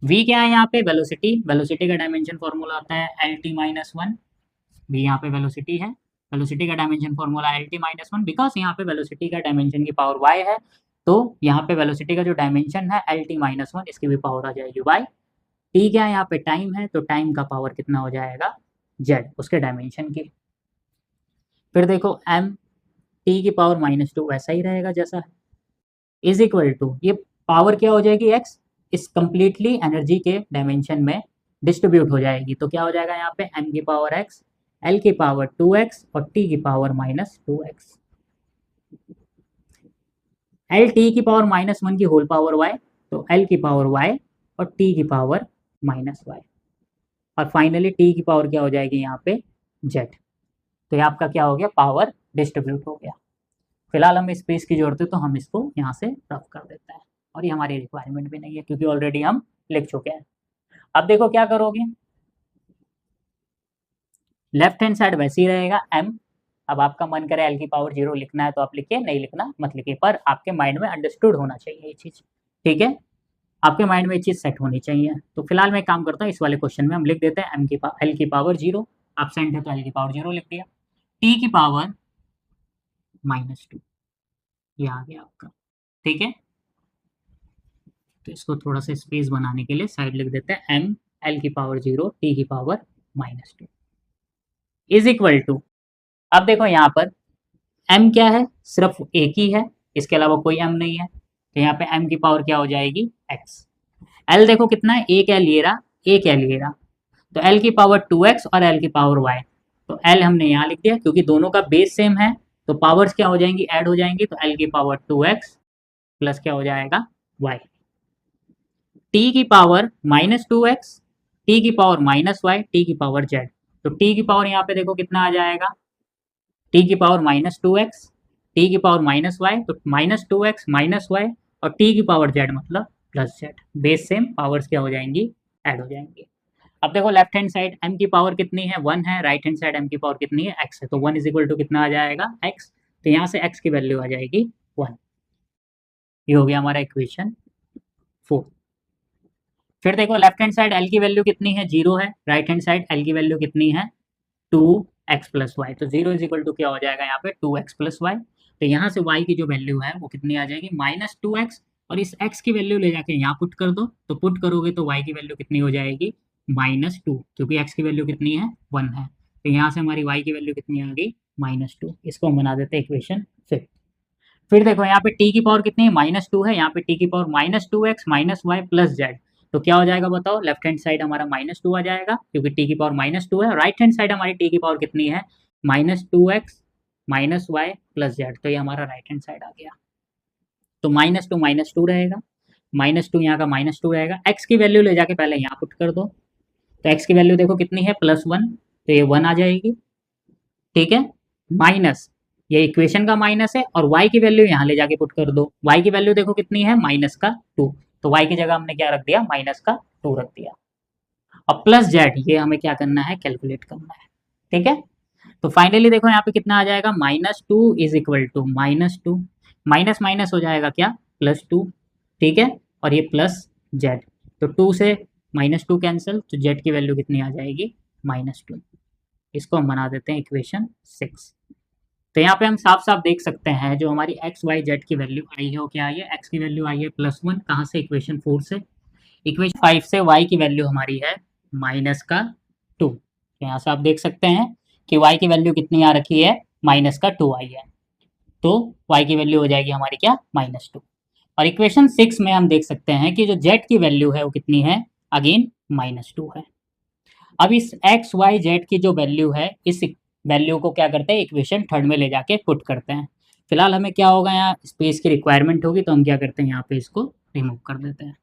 v क्या है यहाँ पे, वेलोसिटी। वेलोसिटी का डायमेंशन फॉर्मूला आता है एल टी माइनस 1, भी यहाँ पे वेलोसिटी है, वेलोसिटी का dimension formula L T minus 1, because यहाँ पे वेलोसिटी का डायमेंशन की पावर y है, तो यहाँ पे वेलोसिटी का जो डायमेंशन है एल टी माइनस 1, इसकी भी पावर आ जाएगी y। टी क्या है यहाँ पे, टाइम है, तो टाइम का पावर कितना हो जाएगा, z उसके डायमेंशन की। फिर देखो m टी की पावर -2 वैसा ही रहेगा जैसा है, इज इक्वल टू, ये पावर क्या हो जाएगी x, इस कंप्लीटली एनर्जी के डायमेंशन में डिस्ट्रीब्यूट हो जाएगी, तो क्या हो जाएगा यहाँ पे m की पावर x, l की पावर 2x और t की पावर -2x। l t की पावर -1 की होल पावर y, तो l की पावर y और t की पावर -y, और फाइनली t की पावर क्या हो जाएगी यहाँ पे z। तो ये आपका क्या हो गया, पावर डिस्ट्रीब्यूट हो गया। फिलहाल हमें स्पेस की जरूरत है तो हम इसको यहाँ से रफ कर देते हैं, और ये हमारी रिक्वायरमेंट भी नहीं है क्योंकि ऑलरेडी हम लिख चुके हैं। अब देखो क्या करोगे, लेफ्ट हैंड साइड वैसे ही रहेगा m। अब आपका मन करे l की पावर 0 लिखना है तो आप लिखिए, नहीं लिखना मत लिखिए, पर आपके माइंड में अंडरस्टूड होना चाहिए ये चीज़, ठीक है, आपके माइंड में ये चीज़ सेट होनी चाहिए। तो फिलहाल मैं काम करता हूँ, इस वाले क्वेश्चन में हम लिख देते हैं l की पावर 0, एब्सेंट है तो l की पावर 0 लिख दिया, t की पावर -2, ये आ गया आपका, ठीक है। तो इसको थोड़ा सा स्पेस बनाने के लिए साइड लिख देते हैं m l की पावर 0 t की पावर -2 इज इक्वल टू, अब देखो यहाँ पर m क्या है, सिर्फ एक ही है, इसके अलावा कोई m नहीं है, तो यहाँ पे m की पावर क्या हो जाएगी x। l देखो कितना है, एक l ये रहा, एक l ये रहा, तो l की पावर 2x और l की पावर y, तो l हमने यहाँ लिख दिया क्योंकि दोनों का बेस सेम है, तो पावर्स क्या हो जाएंगी, ऐड हो जाएंगी, तो l की पावर 2x प्लस क्या हो जाएगा y, t की पावर -2x, t की पावर -y, t की पावर z। तो t की पावर यहाँ पे देखो कितना आ जाएगा, t की पावर -2x, t की पावर -y, तो -2x -y और t की पावर z मतलब +z, बेस सेम, पावर्स क्या हो जाएंगी, ऐड हो जाएंगी। अब देखो लेफ्ट हैंड साइड m की पावर कितनी है, 1 है, राइट हैंड साइड m की पावर कितनी है, x है, तो 1 इज इक्वल टू कितना आ जाएगा, x, तो यहाँ से x की वैल्यू आ जाएगी 1। ये हो गया हमारा इक्वेशन 4। फिर देखो लेफ्ट हैंड साइड l की वैल्यू कितनी है, 0 है, राइट हैंड साइड l की वैल्यू कितनी है, 2x प्लस वाई, तो 0 इज इक्वल टू क्या हो जाएगा यहाँ पे 2x प्लस वाई, तो यहाँ से y की जो वैल्यू है वो कितनी आ जाएगी, -2x, और इस x की वैल्यू ले जाके यहाँ पुट कर दो, तो पुट करोगे तो y की वैल्यू कितनी हो जाएगी, -2, क्योंकि x की वैल्यू कितनी है 1 है, तो यहाँ से हमारी y की वैल्यू कितनी आ गई -2। इसको हम बना देते हैं इक्वेशन 5। फिर देखो यहाँ पे t की पावर कितनी है, -2 है, यहाँ पे t की power -2x -y plus z, तो क्या हो जाएगा बताओ, लेफ्ट हैंड साइड हमारा -2 आ जाएगा क्योंकि t की पावर -2 है, राइट हैंड साइड हमारी t की पावर कितनी है, -2x minus Y plus Z, तो ये हमारा राइट हैंड साइड आ गया। तो -2 रहेगा, -2 यहाँ का -2 रहेगा। एक्स की वैल्यू ले जाके पहले यहाँ पुट कर दो, तो एक्स की वैल्यू देखो कितनी है, +1, तो ये 1 आ जाएगी, ठीक है। माइनस, ये इक्वेशन का माइनस है, और y की वैल्यू यहाँ ले जाके पुट कर दो। y की वैल्यू देखो कितनी है, -2, तो y की जगह हमने क्या रख दिया, -2 रख दिया। अब प्लस जेड, ये हमें क्या करना है, कैलकुलेट करना है, ठीक है। तो फाइनली देखो यहाँ पे कितना आ जाएगा, -2 is equal to -2, minus minus हो जाएगा क्या, +2, ठीक है, और ये प्लस जेड, तो 2 से -2 कैंसिल, तो जेड की वैल्यू कितनी आ जाएगी, -2। इसको हम बना देते हैं इक्वेशन 6। तो यहाँ पे हम साफ साफ देख सकते हैं जो हमारी एक्स वाई जेड की वैल्यू आई है वो क्या आई है, एक्स की वैल्यू आई है +1, कहाँ से, इक्वेशन 4 से। इक्वेशन 5 से y की वैल्यू हमारी है -2। तो यहाँ से आप देख सकते हैं कि y की वैल्यू कितनी आ रखी है, -2 आई है, तो y की वैल्यू हो जाएगी हमारी क्या, -2। और इक्वेशन 6 में हम देख सकते हैं कि जो z की वैल्यू है वो कितनी है, अगेन -2 है। अब इस एक्स वाई जेड की जो वैल्यू है, इस वैल्यू को क्या करते हैं, इक्वेशन 3 में ले जाके पुट करते हैं। फिलहाल हमें क्या होगा, यहाँ स्पेस की रिक्वायरमेंट होगी, तो हम क्या करते हैं, यहाँ पे इसको रिमूव कर देते हैं।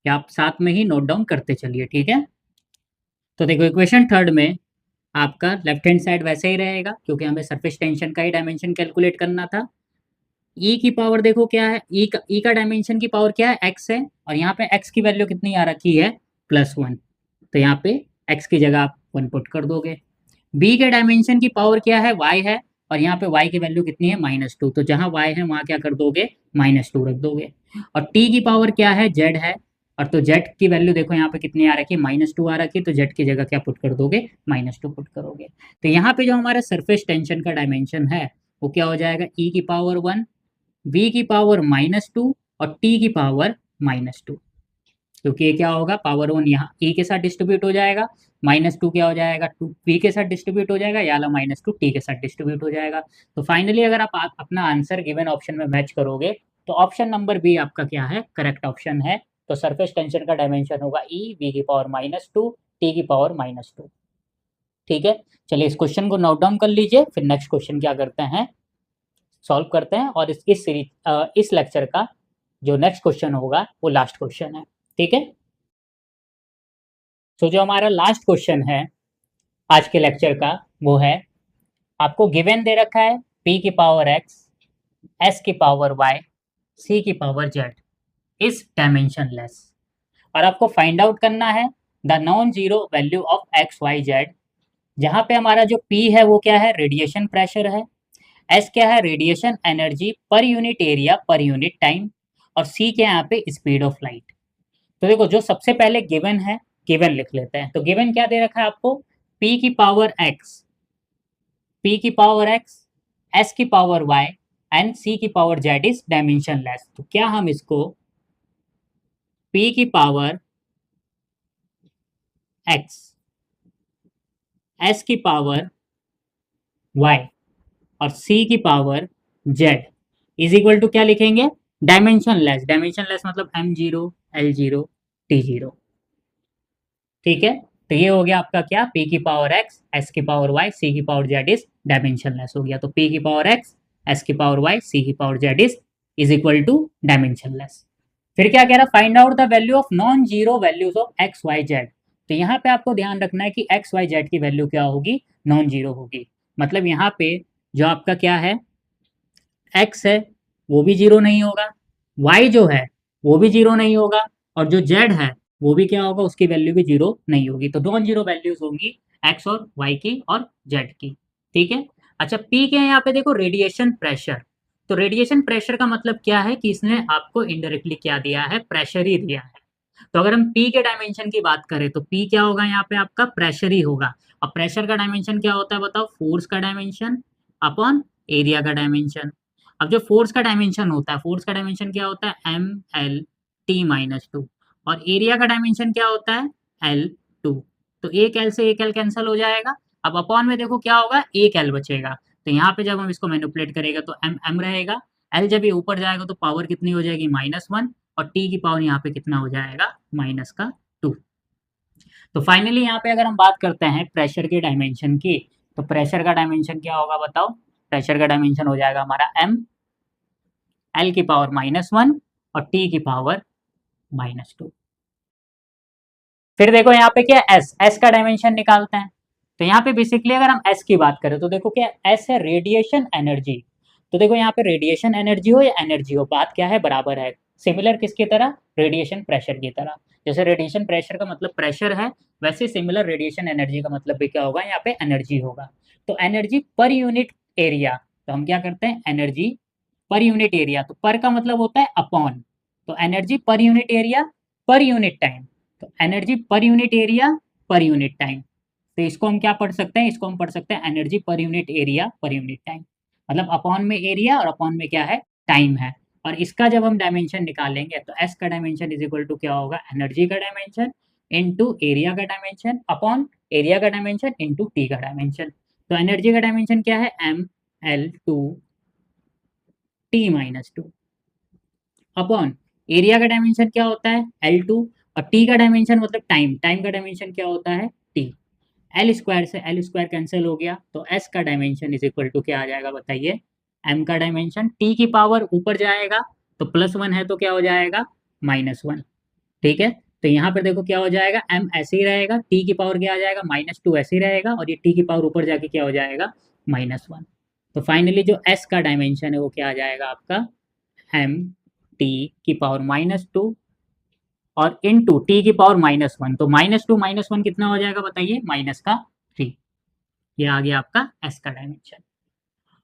या आप साथ में ही नोट डाउन करते चलिए, ठीक है। तो देखो इक्वेशन 3 में आपका लेफ्ट हैंड साइड वैसे ही रहेगा, क्योंकि हमें सरफेस टेंशन का ही डायमेंशन कैलकुलेट करना था। ई की पावर देखो क्या है, ई का डायमेंशन की पावर क्या है, एक्स है, और यहाँ पे एक्स की वैल्यू कितनी आ रखी है, +1, तो यहाँ पे एक्स की जगह आप 1 पुट कर दोगे। बी के डायमेंशन की पावर क्या है, y है, और यहाँ पे y की वैल्यू कितनी है, -2, तो जहाँ y है वहाँ क्या कर दोगे, -2 रख दोगे। और t की पावर क्या है, z है, और तो z की वैल्यू देखो यहाँ पे कितनी आ रखी है, -2 आ रखी है, तो z की जगह क्या पुट कर दोगे, -2 पुट करोगे। तो यहाँ पे जो हमारा सरफेस टेंशन का डायमेंशन है वो क्या हो जाएगा, e की पावर 1, v की पावर -2, और t की पावर -2, क्योंकि ये क्या होगा, पावर 1 यहाँ e के साथ डिस्ट्रीब्यूट हो जाएगा, -2 क्या हो जाएगा, 2 v के साथ डिस्ट्रीब्यूट हो जाएगा, या -2 t के साथ डिस्ट्रीब्यूट हो जाएगा। तो फाइनली अगर आप अपना आंसर गिवन ऑप्शन में मैच करोगे, तो ऑप्शन नंबर बी आपका क्या है, करेक्ट ऑप्शन है। तो सरफेस टेंशन का डायमेंशन होगा e, v की पावर -2, t की पावर -2, ठीक है। चलिए इस क्वेश्चन को नोट डाउन कर लीजिए, फिर नेक्स्ट क्वेश्चन क्या करते हैं, सॉल्व करते हैं, और इस सीरीज इस लेक्चर का जो नेक्स्ट क्वेश्चन होगा वो लास्ट क्वेश्चन है, ठीक है। तो जो हमारा लास्ट क्वेश्चन है आज के लेक्चर का, वो है, आपको गिवन दे रखा है p की पावर x, s की पावर y, c की पावर z इज डायमेंशनलेस, और आपको फाइंड आउट करना है the non zero value of x y z, जहां पे हमारा जो p है वो क्या है, रेडिएशन प्रेशर है, s क्या है, radiation energy per unit area per unit time, और c क्या है यहाँ पे, स्पीड ऑफ लाइट। तो देखो जो सबसे पहले गिवन है, गिवन लिख लेते हैं। तो गिवन क्या दे रखा है आपको, p की पावर x, p की पावर x, s की पावर y एंड c की पावर z इज डायमेंशनलेस। तो क्या हम इसको p की पावर x, s की पावर y और c की power z is equal to क्या लिखेंगे, डायमेंशनलेस। डायमेंशनलेस मतलब m0, l0, t0, ठीक है। तो ये हो गया आपका क्या, p की पावर x, s की पावर y, c की पावर z इज डायमेंशनलेस हो गया। तो p की पावर x, s की पावर y, c की power z is equal to dimensionless. फिर क्या कह रहा है, find out the value of non zero values of x y z। तो यहाँ पे आपको ध्यान रखना है कि x y z की वैल्यू क्या होगी, नॉन जीरो होगी। मतलब यहाँ पे जो आपका क्या है, x है वो भी जीरो नहीं होगा, y जो है वो भी जीरो नहीं होगा, और जो z है वो भी क्या होगा, उसकी वैल्यू भी जीरो नहीं होगी। तो नॉन जीरो वैल्यूज होंगी x और y की और z की, ठीक है। अच्छा p के यहाँ पे देखो रेडिएशन प्रेशर। तो रेडिएशन प्रेशर का मतलब क्या है कि इसने आपको इनडायरेक्टली क्या दिया है, प्रेशर ही दिया है। तो अगर हम p के डायमेंशन की बात करें तो p क्या होगा, यहाँ पे आपका प्रेशर ही होगा। और प्रेशर का डायमेंशन क्या होता है बताओ, फोर्स का डायमेंशन अपॉन एरिया का डायमेंशन। अब जो फोर्स का डायमेंशन होता है, फोर्स का डायमेंशन क्या होता है, m(l)t-2, और एरिया का डायमेंशन क्या होता है, l(2). तो एक l से एक l कैंसिल हो जाएगा। अब अपॉन में देखो क्या होगा, एक l बचेगा। तो यहाँ पे जब हम इसको मैनिपुलेट करेंगे तो m रहेगा, l जब ये ऊपर जाएगा तो पावर कितनी हो जाएगी, -1, और t की पावर यहाँ पे कितना हो जाएगा, -2। तो फाइनली यहाँ पे अगर हम बात करते हैं प्रेशर के डायमेंशन की, तो प्रेशर का डायमेंशन क्या होगा बताओ? प्रेशर का डायमेंशन हो जाएगा हमारा m, l की पावर -1 और t की पावर -2। फिर देखो यहाँ पे क्या s, s का डायमेंशन निकालते हैं। तो यहाँ पे बेसिकली अगर हम s की बात करें तो देखो क्या s है, रेडिएशन एनर्जी। तो देखो यहाँ पे रेडिएशन एनर्जी हो या एनर्जी हो, बात क्या है, बराबर है। सिमिलर किसकी तरह? रेडिएशन प्रेशर की तरह। जैसे रेडिएशन प्रेशर का मतलब प्रेशर है, वैसे सिमिलर रेडिएशन एनर्जी का मतलब भी क्या होगा, यहाँ पे एनर्जी होगा। तो एनर्जी पर यूनिट एरिया, तो हम क्या करते हैं, एनर्जी पर यूनिट एरिया, तो पर का मतलब होता है अपॉन, तो energy per unit area per unit time, तो energy per unit area per unit time. तो इसको हम क्या पढ़ सकते हैं, इसको हम पढ़ सकते हैं energy per unit area per unit time, मतलब अपॉन में एरिया और अपॉन में क्या है, टाइम है। और इसका जब हम डायमेंशन निकालेंगे तो एस का डायमेंशन इज इक्वल टू क्या होगा, एनर्जी का डायमेंशन इनटू एरिया का डायमेंशन अपॉन एरिया का डायमेंशन इनटू टी का डायमेंशन। तो एनर्जी का डायमेंशन क्या है, M L two T minus two upon area का डायमेंशन क्या होता है, L2, और टी का डायमेंशन मतलब टाइम, टाइम का डायमेंशन क्या होता है, टी। एल स्क्वायर से एल स्क्वायर कैंसिल हो गया, तो एस का डायमेंशन इज इक्वल टू क्या आ जाएगा बताइए, एम का डायमेंशन, टी की पावर ऊपर जाएगा तो +1 है तो क्या हो जाएगा, -1। ठीक है, तो यहाँ पर देखो क्या हो जाएगा, एम ऐसे ही रहेगा, टी की पावर क्या आ जाएगा, -2 ऐसे ही रहेगा, और ये टी की पावर ऊपर जाके क्या हो जाएगा, -1। तो फाइनली जो एस का डायमेंशन है वो क्या आ जाएगा आपका, एम टी की पावर -2 और इनटू टी की पावर -1, तो -2 -1 कितना हो जाएगा बताइए, -3। ये आ गया आपका एस का डायमेंशन।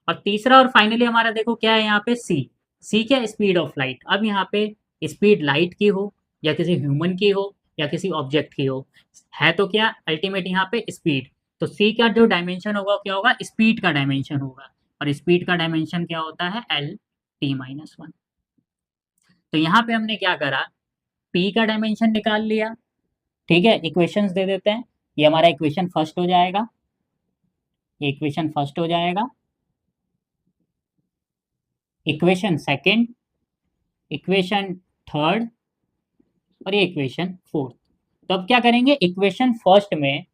और तीसरा और फाइनली हमारा देखो क्या है यहाँ पे, सी। सी क्या है, स्पीड ऑफ लाइट। अब यहाँ पे स्पीड लाइट की हो या किसी ह्यूमन की हो या किसी ऑब्जेक्ट की हो, है तो क्या अल्टीमेट यहाँ पे स्पीड। तो सी का जो डायमेंशन होगा क्या होगा, स्पीड का डायमेंशन होगा, और स्पीड का डायमेंशन क्या होता है, L(t-1)। तो यहाँ पे हमने क्या करा, पी का डायमेंशन निकाल लिया। ठीक है, इक्वेशंस दे देते हैं। ये हमारा इक्वेशन फर्स्ट हो जाएगा, ये इक्वेशन फर्स्ट हो जाएगा, इक्वेशन सेकंड, इक्वेशन थर्ड, और ये इक्वेशन फोर्थ। तो अब क्या करेंगे, इक्वेशन फर्स्ट में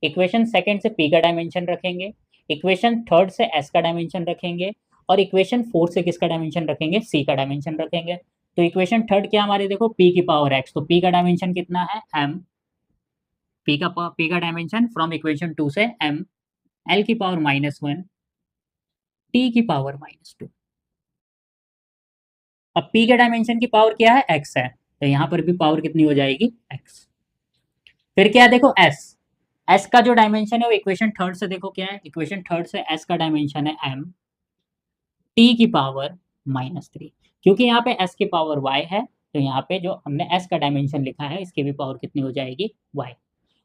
इक्वेशन सेकंड से पी का डायमेंशन रखेंगे, इक्वेशन थर्ड से एस का डायमेंशन रखेंगे, और इक्वेशन फोर्थ से किसका डायमेंशन रखेंगे, सी का डायमेंशन रखेंगे। तो इक्वेशन थर्ड क्या हमारे देखो, पी की पावर एक्स, तो पी का डायमेंशन कितना है, एम, पी का डायमेंशन फ्रॉम इक्वेशन 2 से एम, एल की पावर -1, टी की पावर -2। अब पी के डायमेंशन की पावर क्या है, एक्स है, तो यहाँ पर भी पावर कितनी हो जाएगी, एक्स। फिर क्या है देखो, एस, एस का जो डायमेंशन है वो इक्वेशन थर्ड से देखो क्या है, इक्वेशन थर्ड से एस का डायमेंशन है एम, टी की पावर -3। क्योंकि यहाँ पे एस की पावर वाई है, तो यहाँ पे जो हमने एस का डायमेंशन लिखा है इसकी भी पावर कितनी हो जाएगी, वाई।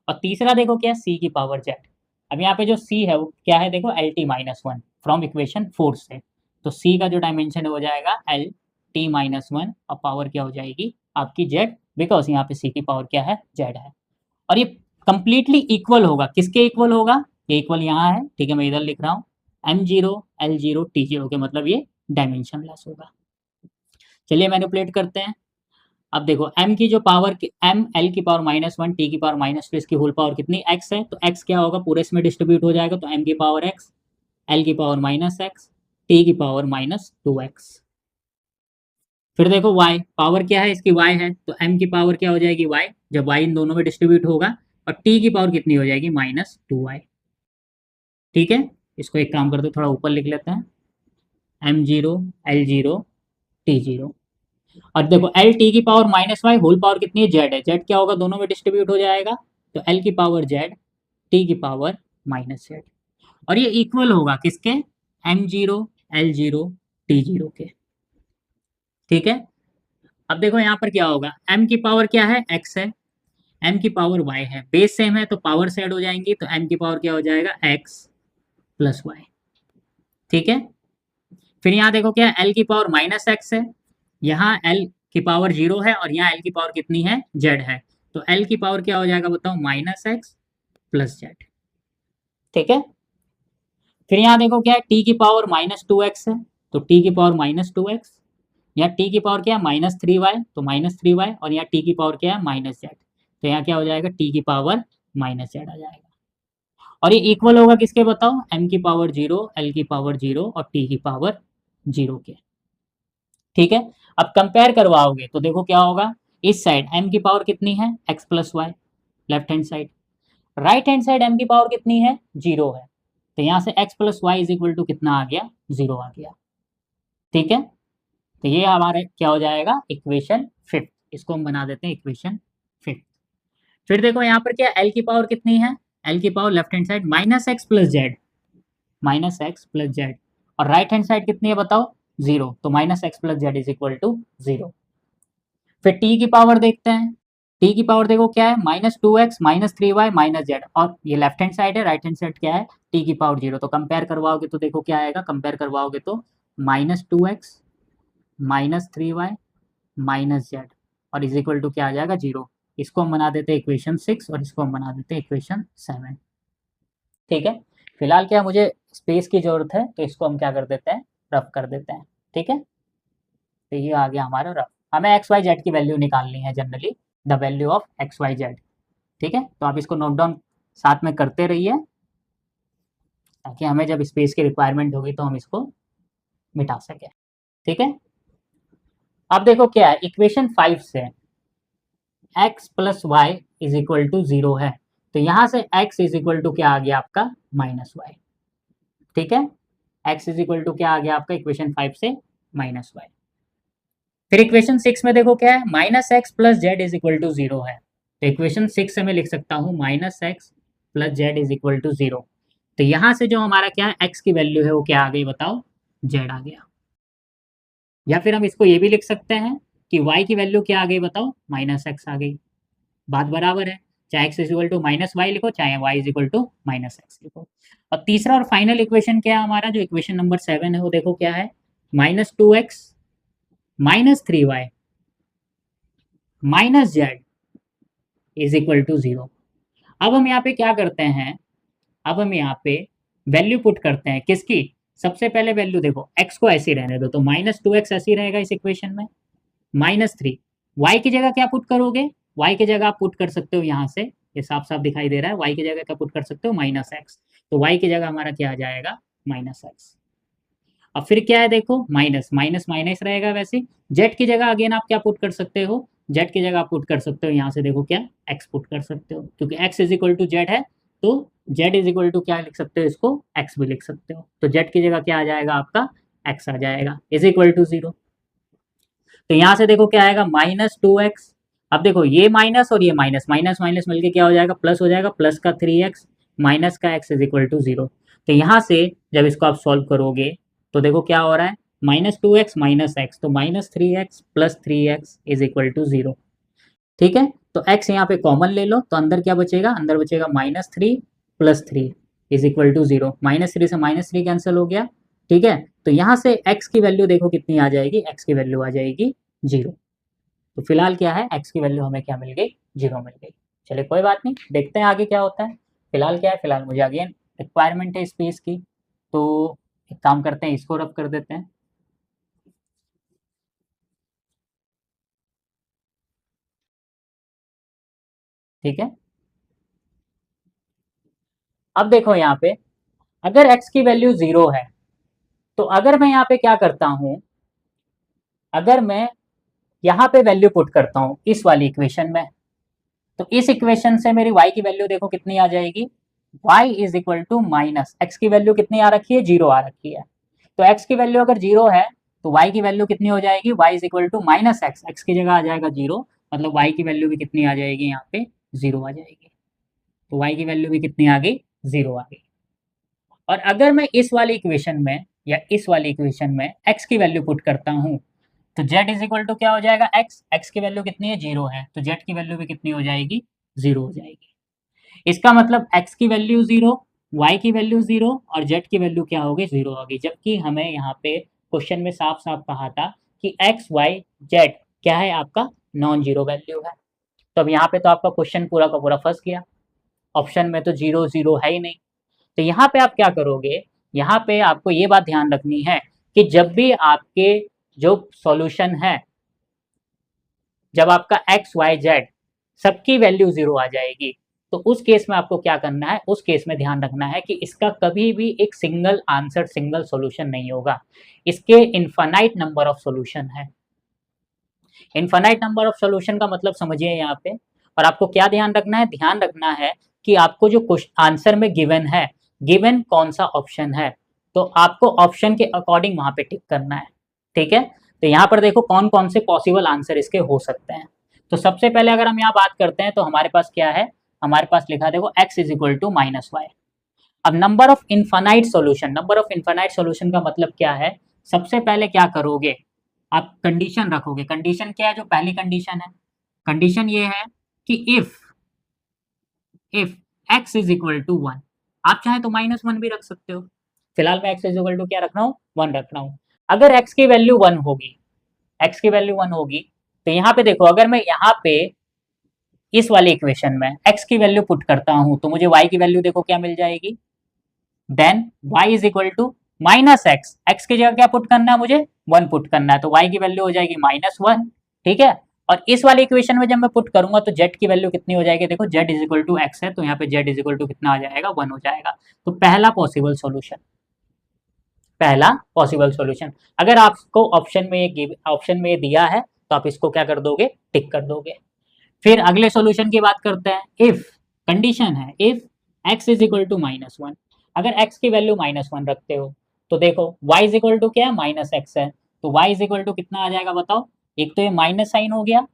और तीसरा देखो क्या है, सी की पावर जेड। अब यहाँ पे जो सी है वो क्या है देखो, L(t-1) फ्रॉम इक्वेशन 4 से। तो सी का जो डायमेंशन है हो जाएगा L(t-1) और पावर क्या हो जाएगी आपकी जेड, बिकॉज यहाँ पे सी की पावर क्या है, जेड है। और ये कंप्लीटली इक्वल होगा, किसके इक्वल होगा, ये इक्वल यहाँ है, ठीक है, मैं इधर लिख रहा हूँ m0 l0 t0 के, मतलब ये डायमेंशन लेस होगा। चलिए मैनिपुलेट करते हैं। अब देखो m की जो पावर, m l की पावर -1 t की पावर -2, इसकी होल पावर कितनी, x है, तो x क्या होगा, पूरे इसमें डिस्ट्रीब्यूट हो जाएगा, तो m की पावर x, l की पावर -x, t की पावर -2x। फिर देखो y, पावर क्या है इसकी, y है, तो m की पावर क्या हो जाएगी, y, जब y इन दोनों में डिस्ट्रीब्यूट होगा, और t की पावर कितनी हो जाएगी, -2y। ठीक है, इसको एक काम करते थोड़ा ऊपर लिख लेते हैं, m0 l0 t0। और देखो एल टी की पावर -y, होल पावर कितनी है, जेड है, जेड क्या होगा, दोनों में डिस्ट्रीब्यूट हो जाएगा, तो एल की पावर जेड, टी की पावर -z। और ये इक्वल होगा किसके, m0 l0 t0 के। ठीक है, अब देखो यहाँ पर क्या होगा, m की पावर क्या है, x है, m की पावर y है, बेस सेम है तो पावर से ऐड हो जाएंगी, तो m की पावर क्या हो जाएगा, x + y। ठीक है, फिर यहाँ देखो क्या, l की पावर -x है, यहाँ l की पावर 0 है, और यहाँ l की पावर कितनी है, z है, तो l की पावर क्या हो जाएगा बताओ, -x + z। ठीक है, फिर यहाँ देखो क्या है, t की पावर -2x है, तो t की पावर -2x, यहाँ t की पावर क्या है, -3y, तो -3y, और यहाँ t की पावर क्या है, -z, तो यहाँ क्या हो जाएगा, t की पावर -z आ जाएगा। और ये इक्वल होगा किसके बताओ, m की पावर 0, l की पावर 0 और t की पावर 0 के। ठीक है, अब कंपेयर करवाओगे तो देखो क्या होगा, इस साइड m की पावर कितनी है, x plus y, left hand side, right hand side m की पावर कितनी है, 0 है, तो यहाँ से x plus y is equal to कितना आ गया, 0 आ गया। ठीक है, तो ये हमारे क्या हो जाएगा, इक्वेशन फिफ्थ, इसको हम बना देते हैं इक्वेशन फिफ्थ। फिर देखो यहाँ पर क्या, l की पावर कितनी है, l की power left hand side minus x plus z, minus x plus z, और राइट हैंड साइड कितनी है बताओ, 0, तो minus x plus z is equal to 0। फिर t की पावर देखते हैं, t की पावर देखो क्या है, minus 2x minus 3y minus Z, और ये लेफ्ट हैंड साइड है, राइट हैंड साइड क्या है, t की पावर 0, तो कंपेयर करवाओगे तो देखो क्या आएगा, कंपेयर करवाओगे तो minus 2x minus 3y minus Z और इज इक्वल टू क्या आ जाएगा, 0। इसको हम बना देते हैं इक्वेशन 6 और इसको हम बना देते हैं इक्वेशन 7। ठीक है, फिलहाल क्या मुझे स्पेस की जरूरत है, तो इसको हम क्या कर देते हैं, रफ कर देते हैं। ठीक है, तो ये आ गया हमारा रफ। हमें एक्स वाई जेड की वैल्यू निकालनी है, generally the value of x y z. ठीक है, तो आप इसको नोट डाउन साथ में करते रहिए, ताकि हमें जब स्पेस की रिक्वायरमेंट होगी तो हम इसको मिटा सकें। ठीक है, अब देखो क्या है, इक्वेशन 5 से x plus y is equal to 0 है, तो यहां से x इज इक्वल टू क्या आ गया आपका, माइनस वाई। ठीक है, x इज इक्वल टू क्या आ गया आपका, इक्वेशन 5 से माइनस वाई। फिर इक्वेशन 6 में देखो क्या है, minus x plus z is equal to 0 है, तो इक्वेशन 6 से मैं लिख सकता हूँ minus x plus z is equal to 0। तो यहां से जो हमारा क्या है, x की वैल्यू है वो क्या आ गई बताओ, z आ गया। या फिर हम इसको ये भी लिख सकते हैं कि y की वैल्यू क्या आ गई बताओ, माइनस एक्स आ गई। बात बराबर है, चाहे x is equal to minus y लिखो, चाहे y is equal to minus x लिखो। और तीसरा और फाइनल इक्वेशन क्या है हमारा, जो इक्वेशन नंबर 7 है वो देखो क्या है, minus 2x minus 3y minus z is equal to 0। अब हम यहाँ पे क्या करते हैं, अब हम यहाँ पे वैल्यू पुट करते हैं किसकी, सबसे पहले वैल्यू देखो x को ऐसे रहने दो, तो माइनस 2x ऐसे रहेगा इस इक्वेशन में, माइनस 3, y की जगह क्या पुट करोगे, y की जगह आप पुट कर सकते हो यहाँ से, ये साफ साफ दिखाई दे रहा है, y की जगह क्या पुट कर सकते हो, माइनस एक्स, तो y की जगह हमारा क्या आ जाएगा, माइनस एक्स। अब फिर क्या है देखो, माइनस माइनस माइनस रहेगा, वैसे जेड की जगह अगेन आप क्या पुट कर सकते हो, जेड की जगह आप पुट कर सकते हो यहाँ से देखो क्या, एक्स पुट कर सकते हो, क्योंकि x is equal to z है, तो जेड इज इक्वल टू क्या लिख सकते हो, इसको एक्स भी लिख सकते हो, तो जेड की जगह क्या आ जाएगा आपका, एक्स आ जाएगा इज इक्वल टू 0। तो यहाँ से देखो क्या आएगा, माइनस 2x, अब देखो ये माइनस और ये माइनस, माइनस माइनस मिलके क्या हो जाएगा, प्लस हो जाएगा, प्लस का 3x माइनस का x इज इक्वल टू 0। तो यहाँ से जब इसको आप सॉल्व करोगे तो देखो क्या हो रहा है, माइनस 2x माइनस एक्स, तो minus 3x plus 3x is equal to 0। ठीक है, तो x यहाँ पे कॉमन ले लो, तो अंदर क्या बचेगा, अंदर बचेगा minus 3 plus 3 is equal to 0, minus 3 से माइनस 3 कैंसिल हो गया। ठीक है, तो यहाँ से x की वैल्यू देखो कितनी आ जाएगी, x की वैल्यू आ जाएगी 0। तो फिलहाल क्या है, x की वैल्यू हमें क्या मिल गई, 0 मिल गई। चलिए कोई बात नहीं, देखते हैं आगे क्या होता है। फिलहाल क्या है, फिलहाल मुझे अगेन रिक्वायरमेंट है स्पेस की, तो एक काम करते हैं, इसको रब कर देते हैं। ठीक है, अब देखो यहाँ पे अगर x की वैल्यू 0 है, तो अगर मैं यहाँ पे क्या करता हूँ, अगर मैं यहाँ पे वैल्यू पुट करता हूँ इस वाली इक्वेशन में, तो इस इक्वेशन से मेरी y की वैल्यू देखो कितनी आ जाएगी, y is equal to minus x की वैल्यू कितनी आ रखी है, 0 आ रखी है, तो x की वैल्यू अगर 0 है तो y की वैल्यू कितनी हो जाएगी, y is equal to minus x, x की जगह आ जाएगा 0, मतलब y की वैल्यू भी कितनी आ जाएगी, यहाँ पे 0 आ जाएगी, तो y की वैल्यू भी कितनी आ गई, 0 आ गई। और अगर मैं इस वाली इक्वेशन में या इस वाली इक्वेशन में x की वैल्यू पुट करता हूँ, तो z इज इक्वल टू क्या हो जाएगा, x की वैल्यू कितनी है, 0 है, तो z की वैल्यू भी कितनी हो जाएगी, 0 हो जाएगी। इसका मतलब x की वैल्यू 0, y की वैल्यू 0 और z की वैल्यू क्या होगी, 0 होगी, जबकि हमें यहाँ पे क्वेश्चन में साफ साफ कहा था कि x y z क्या है, आपका नॉन जीरो वैल्यू है। तो अब यहाँ पे तो आपका क्वेश्चन पूरा का पूरा फंस गया, ऑप्शन में तो 0 0 है ही नहीं। तो यहाँ पे आप क्या करोगे, यहाँ पे आपको ये बात ध्यान रखनी है कि जब भी आपके जो सॉल्यूशन है, जब आपका x y z सबकी वैल्यू 0 आ जाएगी, तो उस केस में आपको क्या करना है, उस केस में ध्यान रखना है कि इसका कभी भी एक सिंगल आंसर, सिंगल सॉल्यूशन नहीं होगा, इसके इनफाइनाइट नंबर ऑफ सॉल्यूशन है। इनफाइनाइट नंबर ऑफ सॉल्यूशन का मतलब समझिए यहाँ पे। और आपको क्या ध्यान रखना है, ध्यान रखना है कि आपको जो आंसर में गिवन है, गिवन कौन सा ऑप्शन है, तो आपको ऑप्शन के अकॉर्डिंग वहां पे टिक करना है। ठीक है, तो यहाँ पर देखो कौन कौन से पॉसिबल आंसर इसके हो सकते हैं। तो सबसे पहले अगर हम यहाँ बात करते हैं तो हमारे पास क्या है, हमारे पास लिखा देखो x is equal to minus Y. अब number of infinite solution, number of infinite solution का मतलब क्या है, सबसे पहले क्या करोगे, आप कंडीशन रखोगे। कंडीशन क्या है, जो पहली कंडीशन है, कंडीशन ये है कि if x is equal to 1, आप चाहे तो -1 भी रख सकते हो, फिलहाल मैं x इज इक्वल टू क्या रख रहा हूँ, 1 रख रहा हूँ। अगर x की वैल्यू 1 होगी, x की वैल्यू 1 होगी, तो यहाँ पे देखो, अगर मैं यहाँ पे इस वाले इक्वेशन में x की वैल्यू पुट करता हूँ तो मुझे y की वैल्यू देखो क्या मिल जाएगी, then y is equal to minus x, x की जगह क्या पुट करना है, मुझे 1 पुट करना है, तो y की वैल्यू हो जाएगी -1। ठीक है, और इस वाले इक्वेशन में जब मैं पुट करूंगा तो z की वैल्यू कितनी हो जाएगी, देखो z is equal to x है, तो यहाँ पे z इज इक्वल टू कितना आ जाएगा, 1 हो जाएगा। तो पहला पॉसिबल सॉल्यूशन, पहला पॉसिबल सॉल्यूशन। अगर आपको ऑप्शन में ये दिया है तो आप इसको क्या कर दोगे, टिक कर दोगे। फिर अगले सॉल्यूशन की बात करते हैं। इफ कंडीशन है, if x is equal to -1, अगर x की वैल्यू -1 रखते हो तो देखो y इज इक्वल टू क्या है, -x है, तो y इज इक्वल टू कितना आ जाएगा बताओ, एक तो ये माइनस साइन हो गया,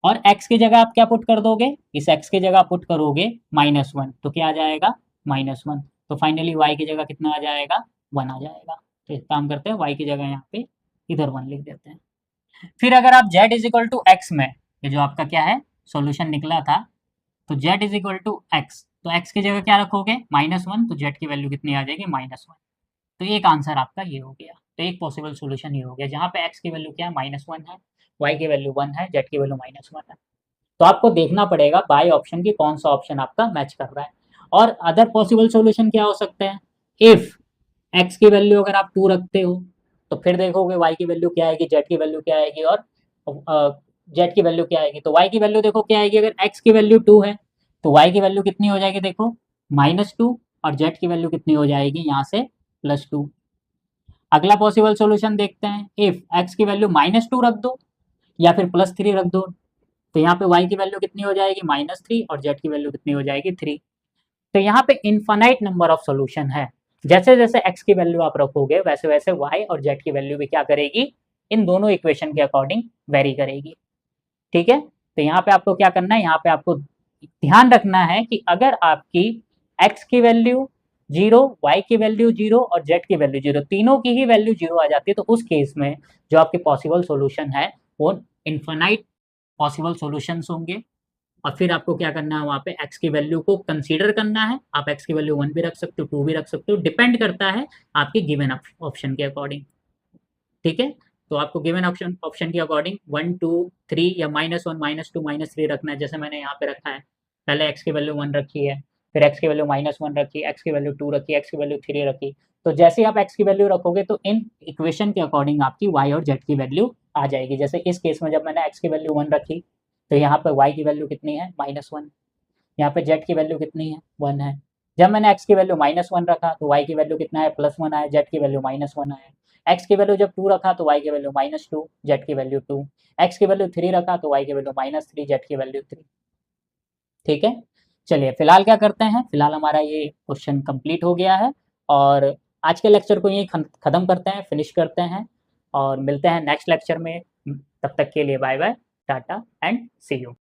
और x की जगह आप क्या पुट कर दोगे, इस x की जगह पुट करोगे -1, तो क्या आ जाएगा, -1। तो फाइनली y की जगह कितना आ जाएगा, 1 आ जाएगा। तो एक काम करते हैं, y की जगह यहाँ पे इधर 1 लिख देते हैं। फिर अगर आप z is equal to x में, ये जो आपका क्या है सॉल्यूशन निकला था, तो z is equal to x, तो x की जगह क्या रखोगे, -1, तो z की वैल्यू कितनी आ जाएगी, -1। तो एक आंसर आपका ये हो गया, तो एक पॉसिबल सॉल्यूशन ये हो गया जहाँ पे x की वैल्यू क्या है, -1 है, y की वैल्यू 1 है, z की वैल्यू -1 है। तो आपको देखना पड़ेगा बाय ऑप्शन की कौन सा ऑप्शन आपका मैच कर रहा है। और अदर पॉसिबल सॉल्यूशन क्या हो सकते हैं, इफ x की वैल्यू अगर आप 2 रखते हो तो फिर देखोगे y की वैल्यू क्या आएगी, z की वैल्यू क्या आएगी, और z की वैल्यू क्या आएगी, तो y की वैल्यू देखो क्या आएगी, अगर x की वैल्यू 2 है तो y की वैल्यू कितनी हो जाएगी, देखो -2, और z की वैल्यू कितनी हो जाएगी यहाँ से +2। अगला पॉसिबल सॉल्यूशन देखते हैं, इफ x की वैल्यू -2 रख दो या फिर +3 रख दो, तो यहाँ पे y की वैल्यू कितनी हो जाएगी, -3, और z की वैल्यू कितनी हो जाएगी, 3। तो यहाँ पे इनफाइनाइट नंबर ऑफ सॉल्यूशन है, जैसे जैसे x की वैल्यू आप रखोगे वैसे वैसे y और z की वैल्यू भी क्या करेगी, इन दोनों इक्वेशन के अकॉर्डिंग वेरी करेगी। ठीक है, तो यहाँ पे आपको क्या करना है, यहाँ पे आपको ध्यान रखना है कि अगर आपकी x की वैल्यू 0, y की वैल्यू 0 और z की वैल्यू 0, तीनों की ही वैल्यू 0 आ जाती है, तो उस केस में जो आपके पॉसिबल सॉल्यूशन है वो इनफाइनाइट पॉसिबल सॉल्यूशंस होंगे। और फिर आपको क्या करना है, वहाँ पे x की वैल्यू को कंसीडर करना है, आप x की वैल्यू 1 भी रख सकते हो, 2 भी रख सकते हो, डिपेंड करता है आपके गिवन ऑप्शन के अकॉर्डिंग। ठीक है, तो आपको गिवन ऑप्शन के अकॉर्डिंग 1, 2, 3 या -1, -2, -3 रखना है, जैसे मैंने यहाँ पे रखा है। पहले x की वैल्यू 1 रखी है, फिर x की वैल्यू -1 रखी, x की वैल्यू 2 रखी, x की वैल्यू 3 रखी। तो जैसे ही आप x की वैल्यू रखोगे तो इन इक्वेशन के अकॉर्डिंग आपकी y और z की वैल्यू आ जाएगी। जैसे इस केस में जब मैंने x की वैल्यू 1 रखी तो यहाँ पे y की वैल्यू कितनी है, -1, यहाँ पे z की वैल्यू कितनी है, 1 है। जब मैंने x की वैल्यू -1 रखा तो y की वैल्यू कितना है, +1 आया, z की वैल्यू -1 आया। x की वैल्यू जब 2 रखा तो y की वैल्यू -2, z की वैल्यू 2, x की वैल्यू 3 रखा तो y की वैल्यू -3, z की वैल्यू 3। ठीक है, चलिए फिलहाल क्या करते हैं, फिलहाल हमारा ये क्वेश्चन कंप्लीट हो गया है, और आज के लेक्चर को यही खत्म करते हैं, फिनिश करते हैं, और मिलते हैं नेक्स्ट लेक्चर में। तब तक के लिए bye bye, tata and see you.